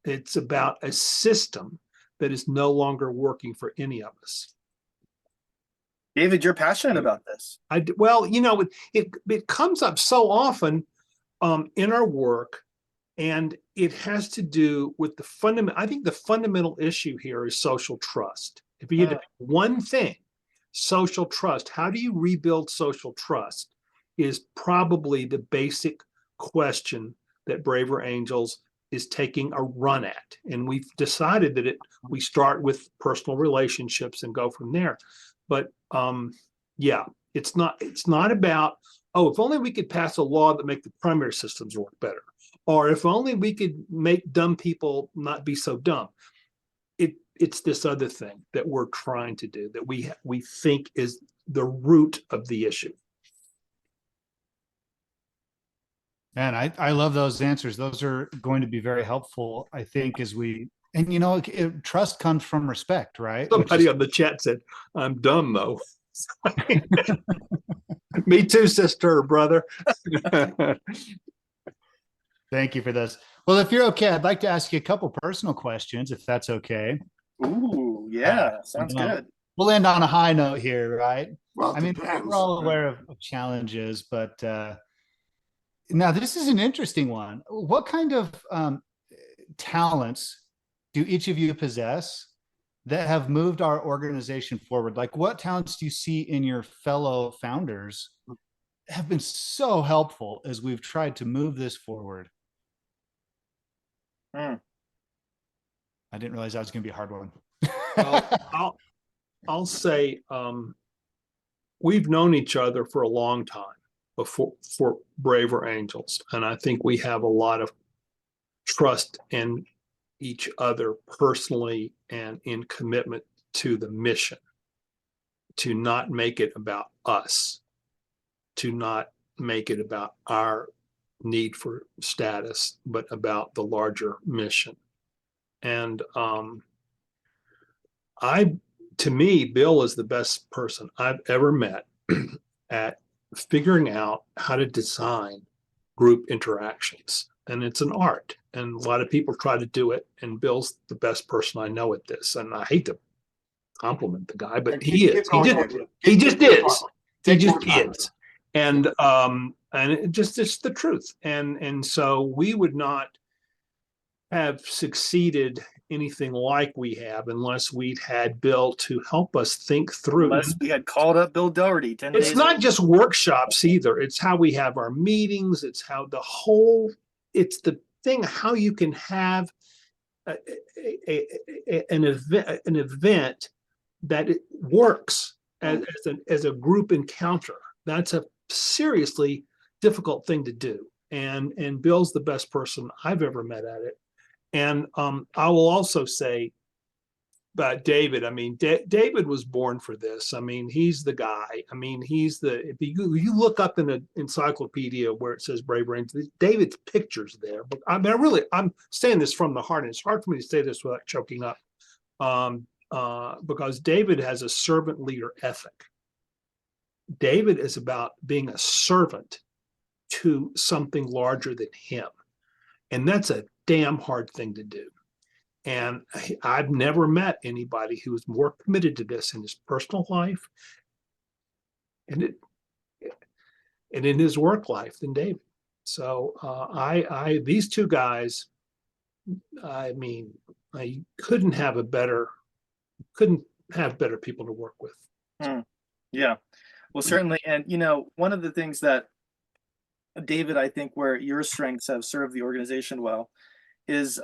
It's about a system that is no longer working for any of us. David, you're passionate about this. Well, it comes up so often in our work, and it has to do with the fundamental. I think the fundamental issue here is social trust. If you had to pick one thing, social trust. How do you rebuild social trust? Is probably the basic question that Braver Angels is taking a run at, and we've decided that we start with personal relationships and go from there. But it's not about, if only we could pass a law that make the primary systems work better, or if only we could make dumb people not be so dumb. It's this other thing that we're trying to do that we think is the root of the issue. Man, I love those answers. Those are going to be very helpful, I think, trust comes from respect, right? Somebody on the chat said, I'm dumb though. Me too, sister, brother. Thank you for this. Well, if you're okay, I'd like to ask you a couple personal questions, if that's okay. Ooh, yeah, sounds good. We'll end on a high note here, right? Well, we're all aware of challenges, but now this is an interesting one. What kind of talents do each of you possess that have moved our organization forward? Like, what talents do you see in your fellow founders have been so helpful as we've tried to move this forward? I didn't realize that was going to be a hard one. Well, I'll say we've known each other for a long time before for Braver Angels, and I think we have a lot of trust in each other personally and in commitment to the mission, to not make it about us, to not make it about our need for status, but about the larger mission. And to me, Bill is the best person I've ever met at figuring out how to design group interactions. And it's an art, and a lot of people try to do it, and Bill's the best person I know at this. And I hate to compliment the guy, but he is. He just is. He just is. And it's the truth. And so we would not have succeeded anything like we have unless we'd had Bill to help us think through. Unless we had called up Bill Doherty 10 days It's not ago. just workshops either. It's how we have our meetings. It's how it's the thing, how you can have an event that it works as a group encounter. That's a seriously difficult thing to do. And Bill's the best person I've ever met at it. And I will also say about David, I mean, David was born for this. I mean, he's the guy. I mean, if you look up in an encyclopedia where it says Brave Rangers, David's picture's there. But I mean, I'm saying this from the heart, and it's hard for me to say this without choking up. Because David has a servant leader ethic. David is about being a servant to something larger than him. And that's a damn hard thing to do. And I've never met anybody who was more committed to this in his personal life and in his work life than David. So these two guys, I mean, I couldn't have better people to work with. Yeah, well, certainly. And, you know, one of the things that David, I think where your strengths have served the organization well is,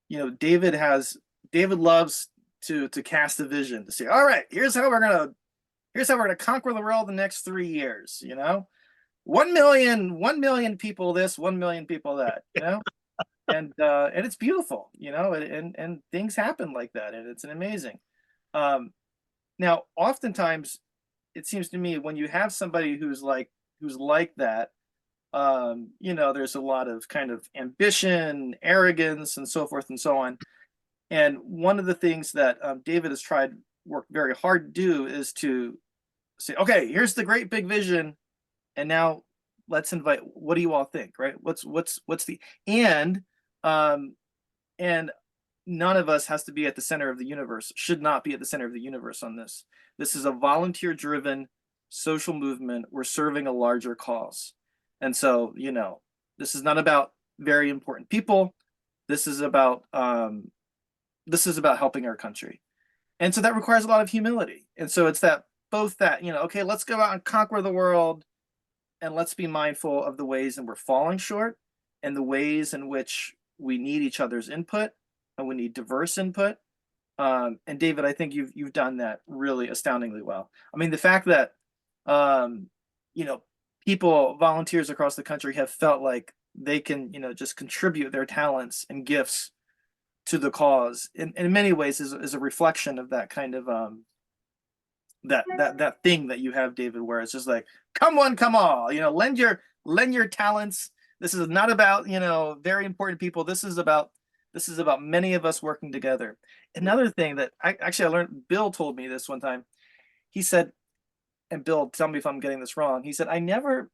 you know, David loves to cast a vision, to say, all right, here's how we're gonna conquer the world the next 3 years, you know, 1 million people this, 1 million people that, you know, and it's beautiful, you know, and things happen like that, and it's amazing. Now, oftentimes, it seems to me when you have somebody who's like that, you know, there's a lot of kind of ambition, arrogance, and so forth and so on. And one of the things that David has worked very hard to do is to say, okay, here's the great big vision, and now let's invite. What do you all think? Right? What's the and none of us has to be at the center of the universe. Should not be at the center of the universe on this. This is a volunteer-driven social movement. We're serving a larger cause. And so, you know, this is not about very important people. This is about helping our country. And so that requires a lot of humility. And so it's both that, you know, okay, let's go out and conquer the world, and let's be mindful of the ways in we're falling short and the ways in which we need each other's input and we need diverse input. And David, I think you've done that really astoundingly well. I mean, the fact that, you know, volunteers across the country have felt like they can, you know, just contribute their talents and gifts to the cause in many ways is a reflection of that kind of that thing that you have, David, where it's just like, come all, you know, lend your talents. This is not about, you know, very important people. This is about many of us working together. Another thing that I learned, Bill told me this one time. He said, and Bill, tell me if I'm getting this wrong. He said, I never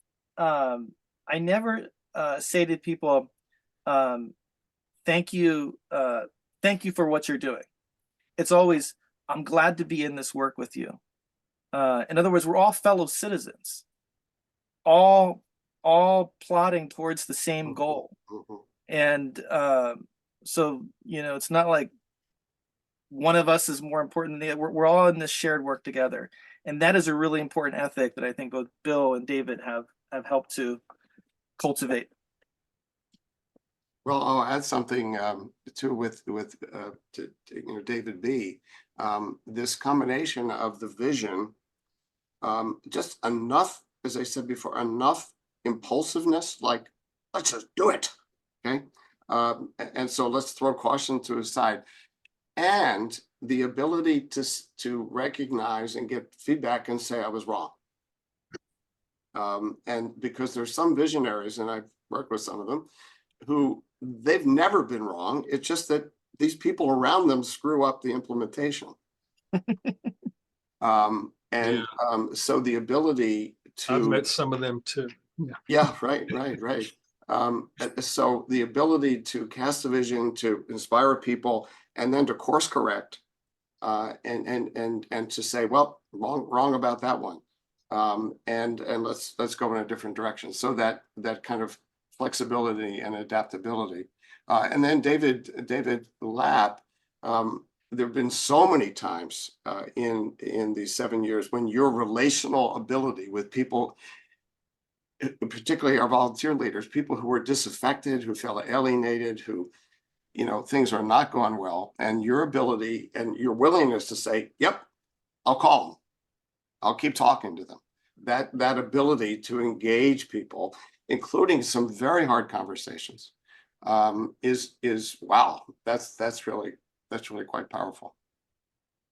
say to people, thank you for what you're doing. It's always, I'm glad to be in this work with you. In other words, we're all fellow citizens, all plotting towards the same goal. And so, you know, it's not like one of us is more important than the other. We're all in this shared work together. And that is a really important ethic that I think both Bill and David have helped to cultivate. Well, I'll add something too with David B. This combination of the vision, just enough, as I said before, enough impulsiveness, like let's just do it, okay? And so let's throw caution to the side, and the ability to recognize and get feedback and say I was wrong. And because there's some visionaries, and I've worked with some of them, who they've never been wrong. It's just that these people around them screw up the implementation. So the ability to— I've met some of them too. Yeah, right. So the ability to cast a vision, to inspire people, and then to course correct, and to say, well, wrong about that one, and let's go in a different direction. So that kind of flexibility and adaptability, and then David Lapp. There have been so many times in these 7 years when your relational ability with people, particularly our volunteer leaders, people who were disaffected, who felt alienated, who things are not going well, and your ability and your willingness to say, yep, I'll call them. I'll keep talking to them. That ability to engage people, including some very hard conversations, is wow. That's really quite powerful.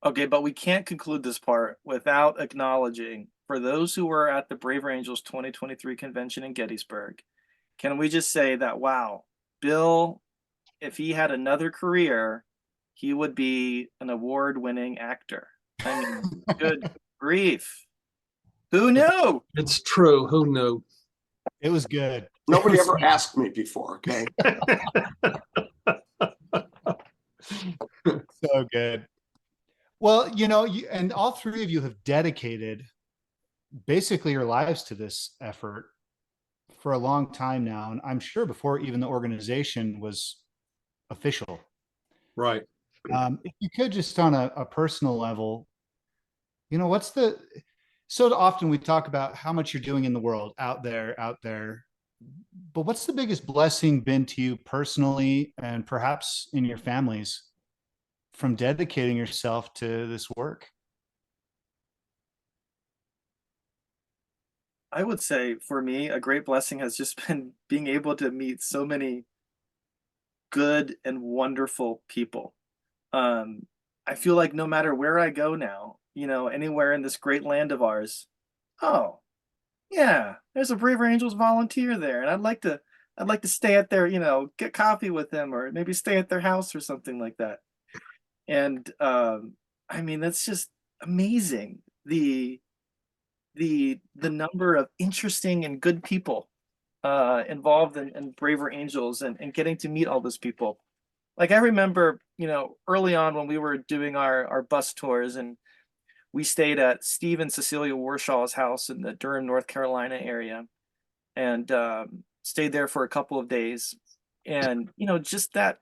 Okay, but we can't conclude this part without acknowledging, for those who were at the Braver Angels 2023 convention in Gettysburg, can we just say that, wow, Bill, if he had another career, he would be an award-winning actor. I mean, good grief. Who knew? It's true. Who knew? It was good. Nobody ever asked me before, okay? So good. Well, and all three of you have dedicated basically your lives to this effort for a long time now. And I'm sure before even the organization was official. Right. If you could just on a personal level, so often we talk about how much you're doing in the world out there, but what's the biggest blessing been to you personally and perhaps in your families from dedicating yourself to this work? I would say for me, a great blessing has just been being able to meet so many good and wonderful people. I feel like no matter where I go now, anywhere in this great land of ours, oh, yeah, there's a Braver Angels volunteer there, and I'd like to stay at their, get coffee with them, or maybe stay at their house or something like that. And I mean, that's just amazing. The number of interesting and good people involved in Braver Angels, and getting to meet all those people. Like I remember, early on when we were doing our bus tours, and we stayed at Steve and Cecilia Warshaw's house in the Durham, North Carolina area, and stayed there for a couple of days. And, just that,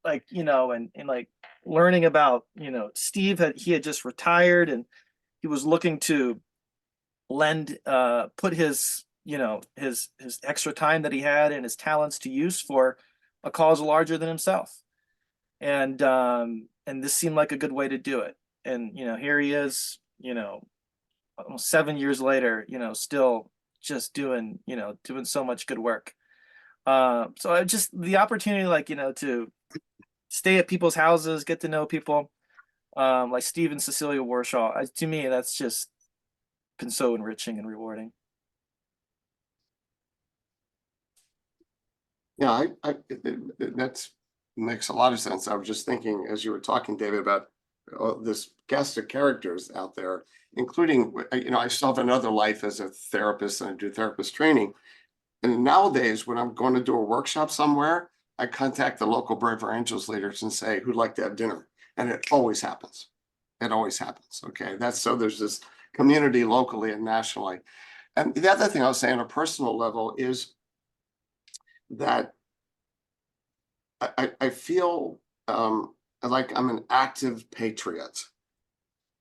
like, and like learning about, Steve he had just retired, and he was looking to put his, his extra time that he had and his talents to use for a cause larger than himself. And this seemed like a good way to do it. And, here he is, almost 7 years later, still just doing so much good work. So I just, the opportunity, like, to stay at people's houses, get to know people, like Steve and Cecilia Warshaw, to me, that's just been so enriching and rewarding. Yeah, that makes a lot of sense. I was just thinking as you were talking, David, about this cast of characters out there, including, I still have another life as a therapist, and I do therapist training. And nowadays, when I'm going to do a workshop somewhere, I contact the local Braver Angels leaders and say, who'd like to have dinner? And it always happens. It always happens. Okay. So there's this community locally and nationally. And the other thing I was saying on a personal level is that I feel like I'm an active patriot.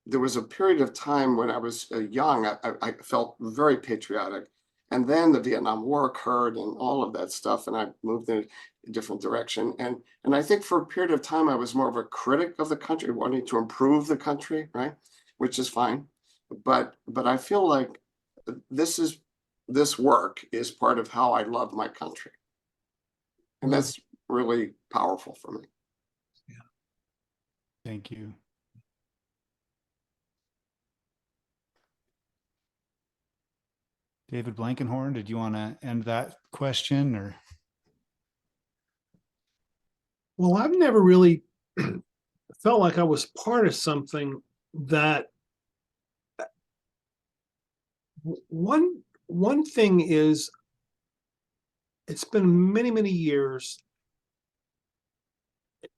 There was a period of time when I was young, I felt very patriotic. And then the Vietnam War occurred and all of that stuff, and I moved in a different direction. And I think for a period of time, I was more of a critic of the country, wanting to improve the country, right? Which is fine. But I feel like this work is part of how I love my country. And that's really powerful for me. Yeah. Thank you. David Blankenhorn, did you want to end that question, or? Well, I've never really felt like I was part of something that one thing is, it's been many, many years,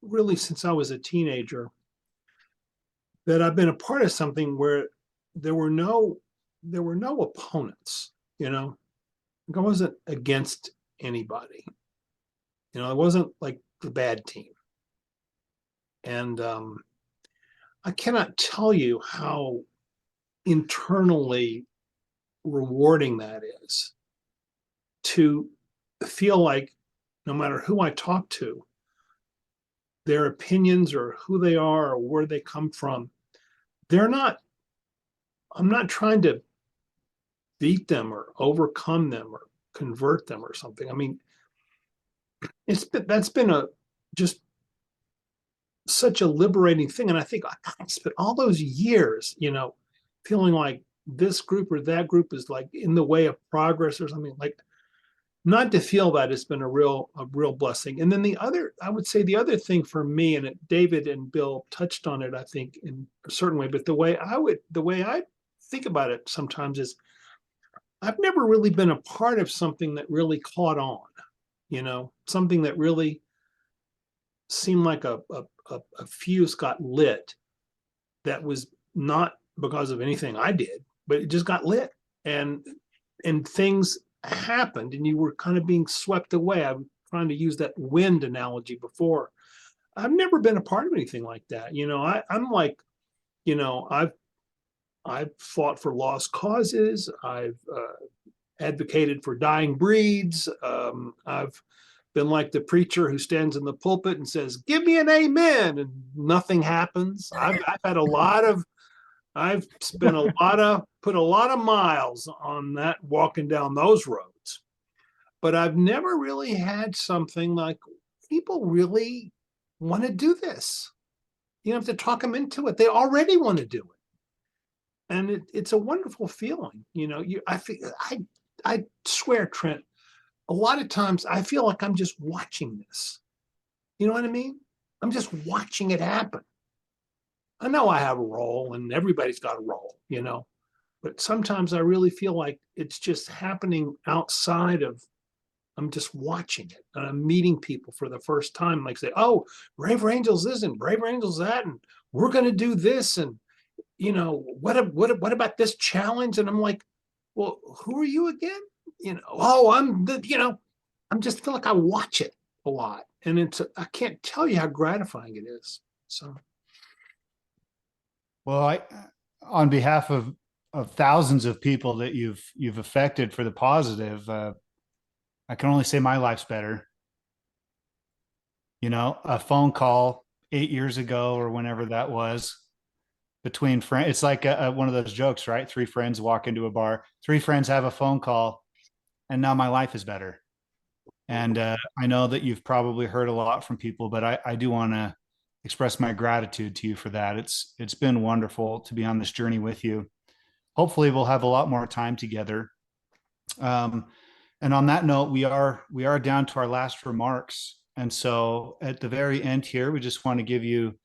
really since I was a teenager, that I've been a part of something where there were no opponents, I wasn't against anybody. I wasn't like the bad team. And I cannot tell you how internally rewarding that is, to feel like no matter who I talk to, their opinions or who they are or where they come from, I'm not trying to beat them or overcome them or convert them or something. I mean, that's been just such a liberating thing. And I think I spent all those years, feeling like this group or that group is like in the way of progress or something. Like, not to feel that has been a real blessing. And then I would say the other thing for me, and David and Bill touched on it, I think in a certain way, but the way I think about it sometimes is I've never really been a part of something that really caught on, something that really seemed like a fuse got lit that was not because of anything I did, but it just got lit and things happened and you were kind of being swept away. I'm trying to use that wind analogy before. I've never been a part of anything like that. I'm like, I've fought for lost causes. I've advocated for dying breeds. I've been like the preacher who stands in the pulpit and says, "Give me an amen," and nothing happens. I've put a lot of miles on that, walking down those roads, but I've never really had something like people really want to do this. You don't have to talk them into it. They already want to do it. And it's a wonderful feeling. I swear, Trent, a lot of times I feel like I'm just watching this. You know what I mean? I'm just watching it happen. I know I have a role and everybody's got a role, but sometimes I really feel like it's just happening outside of, I'm just watching it and I'm meeting people for the first time, like say, "Oh, Brave Angels this and Brave Angels that, and we're going to do this. And, what about this challenge?" And I'm like, "Well, who are you again?" I'm just feel like I watch it a lot, and I can't tell you how gratifying it is. So. Well, on behalf of thousands of people that you've affected for the positive, I can only say my life's better. A phone call 8 years ago or whenever that was between friends. It's like one of those jokes, right? 3 friends walk into a bar, 3 friends have a phone call, and now my life is better. And I know that you've probably heard a lot from people, but I do want to express my gratitude to you for that. It's been wonderful to be on this journey with you. Hopefully we'll have a lot more time together. And on that note, we are down to our last remarks. And so at the very end here, we just want to give you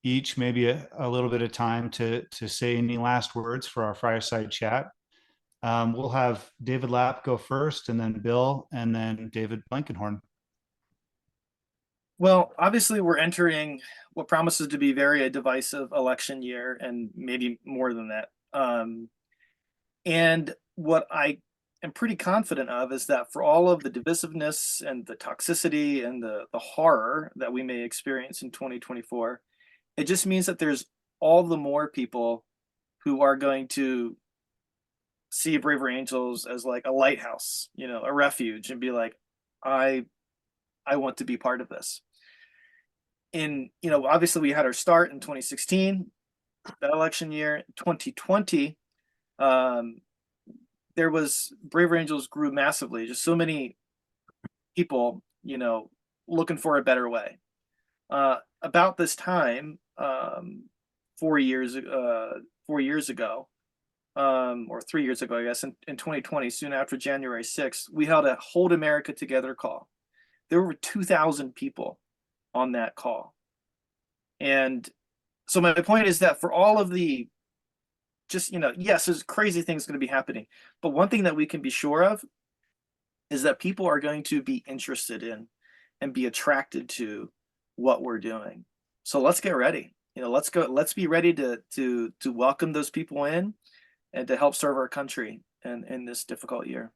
each maybe a little bit of time to say any last words for our fireside chat. We'll have David Lapp go first, and then Bill, and then David Blankenhorn. Well, obviously we're entering what promises to be a divisive election year, and maybe more than that. And what I am pretty confident of is that for all of the divisiveness and the toxicity and the horror that we may experience in 2024, it just means that there's all the more people who are going to see Braver Angels as like a lighthouse, a refuge, and be like, I want to be part of this. And, obviously we had our start in 2016, that election year. 2020, there was Braver Angels grew massively, just so many people, looking for a better way. About this time, 4 years ago, or 3 years ago, I guess, in 2020, soon after January 6th, we held a Hold America Together call. There were 2,000 people on that call. And so my point is that for all of the yes, there's crazy things going to be happening, but one thing that we can be sure of is that people are going to be interested in and be attracted to what we're doing. So let's get ready. Let's be ready to welcome those people in and to help serve our country in this difficult year.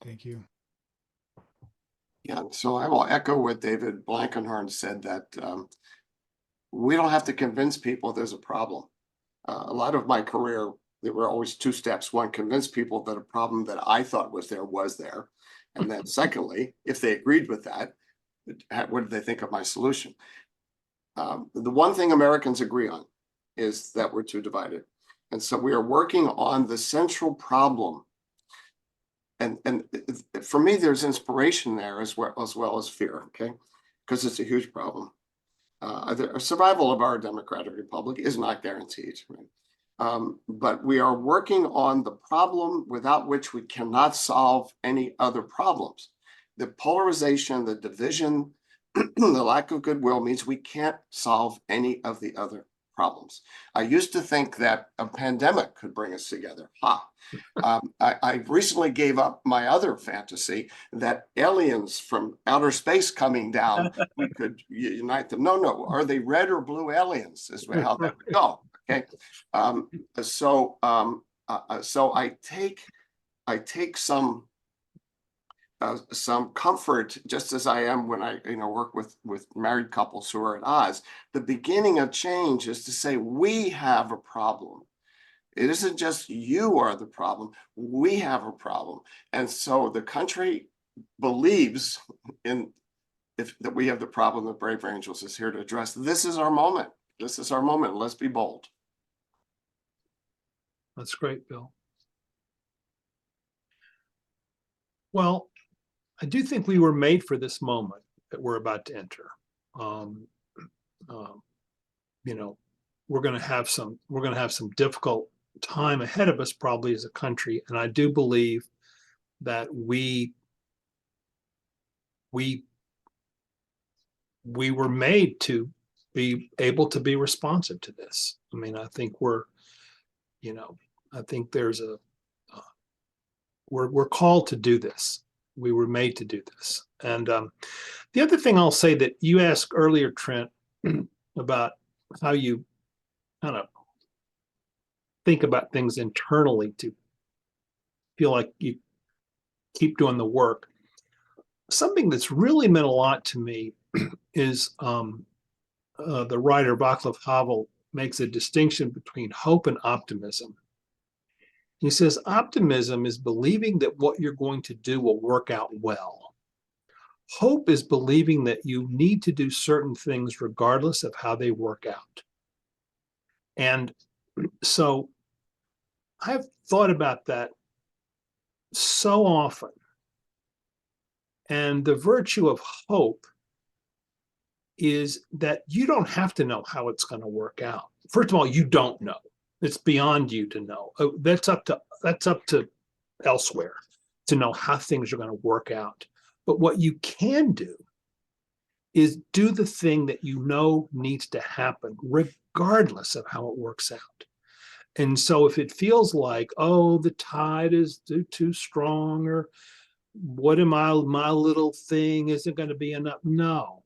Thank you. Yeah, so I will echo what David Blankenhorn said, that we don't have to convince people there's a problem. A lot of my career, there were always 2 steps. One, convince people that a problem that I thought was there. And then secondly, if they agreed with that, what did they think of my solution? The one thing Americans agree on is that we're too divided. And so we are working on the central problem. And for me, there's inspiration there as well as fear, okay? Because it's a huge problem. The survival of our democratic republic is not guaranteed, right? But we are working on the problem without which we cannot solve any other problems. The polarization, the division, the lack of goodwill means we can't solve any of the other problems. I used to think that a pandemic could bring us together. I recently gave up my other fantasy that aliens from outer space coming down, we could unite them. No. Are they red or blue aliens is how that would go. Okay. So I take some comfort, just as I am when I work with married couples who are at odds. The beginning of change is to say we have a problem. It isn't just you are the problem, we have a problem. And so the country believes that we have the problem that Brave Angels is here to address. This is our moment. This is our moment. Let's be bold. That's great, Bill. Well, I do think we were made for this moment that we're about to enter. We're going to have some difficult time ahead of us, probably as a country, and I do believe that we were made to be able to be responsive to this. I mean, I think I think there's we're called to do this. We were made to do this. And the other thing I'll say that you asked earlier, Trent, about how you kind of think about things internally to feel like you keep doing the work. Something that's really meant a lot to me is the writer Václav Havel makes a distinction between hope and optimism. He says, optimism is believing that what you're going to do will work out well. Hope is believing that you need to do certain things regardless of how they work out. And so I've thought about that so often. And the virtue of hope is that you don't have to know how it's going to work out. First of all, you don't know. It's beyond you to know. That's up to elsewhere to know how things are going to work out. But what you can do is do the thing that you know needs to happen, regardless of how it works out. And so if it feels like, oh, the tide is too strong, or what am I, my little thing isn't going to be enough. No.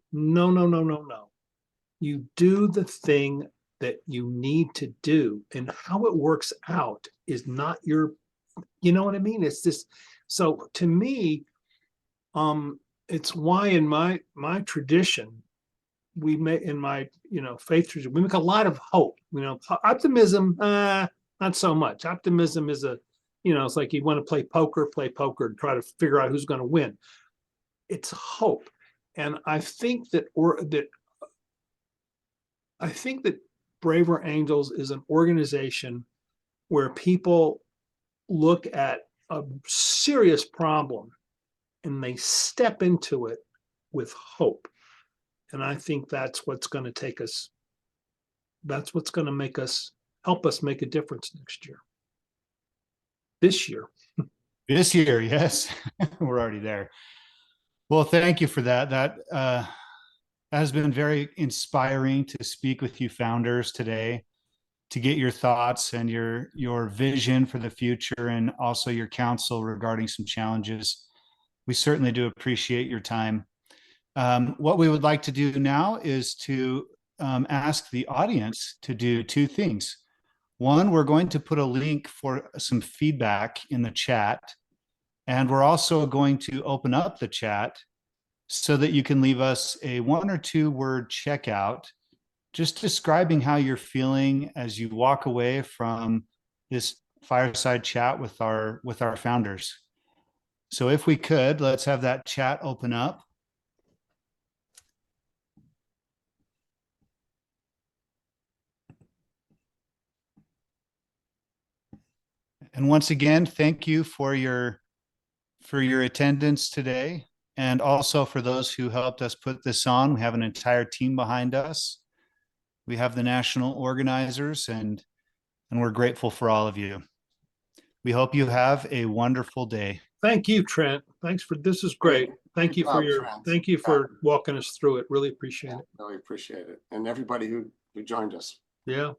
You do the thing that you need to do, and how it works out is not your, you know what I mean? It's just, so to me, it's why in my tradition, we make, in my, faith tradition, we make a lot of hope, optimism, not so much. Optimism is it's like you want to play poker and try to figure out who's going to win. It's hope. And I think that Braver Angels is an organization where people look at a serious problem and they step into it with hope. And I think that's what's going to take us, that's what's going to help us make a difference next year. This year. This year, yes. We're already there. Well, thank you for that. That has been very inspiring to speak with you founders today, to get your thoughts and your vision for the future, and also your counsel regarding some challenges. We certainly do appreciate your time. What we would like to do now is to ask the audience to do two things. One, we're going to put a link for some feedback in the chat, and we're also going to open up the chat so that you can leave us a 1 or 2 word checkout, just describing how you're feeling as you walk away from this fireside chat with our founders. So if we could, let's have that chat open up. And once again, thank you for your attendance today, and also for those who helped us put this on. We have an entire team behind us. We have the national organizers, and we're grateful for all of you. We hope you have a wonderful day. Thank you, Trent. This is great. Thank you for Trent. thank you for walking us through it. Really appreciate it. Really appreciate it. And everybody who joined us. Yeah,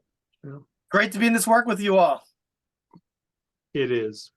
Great to be in this work with you all. it is.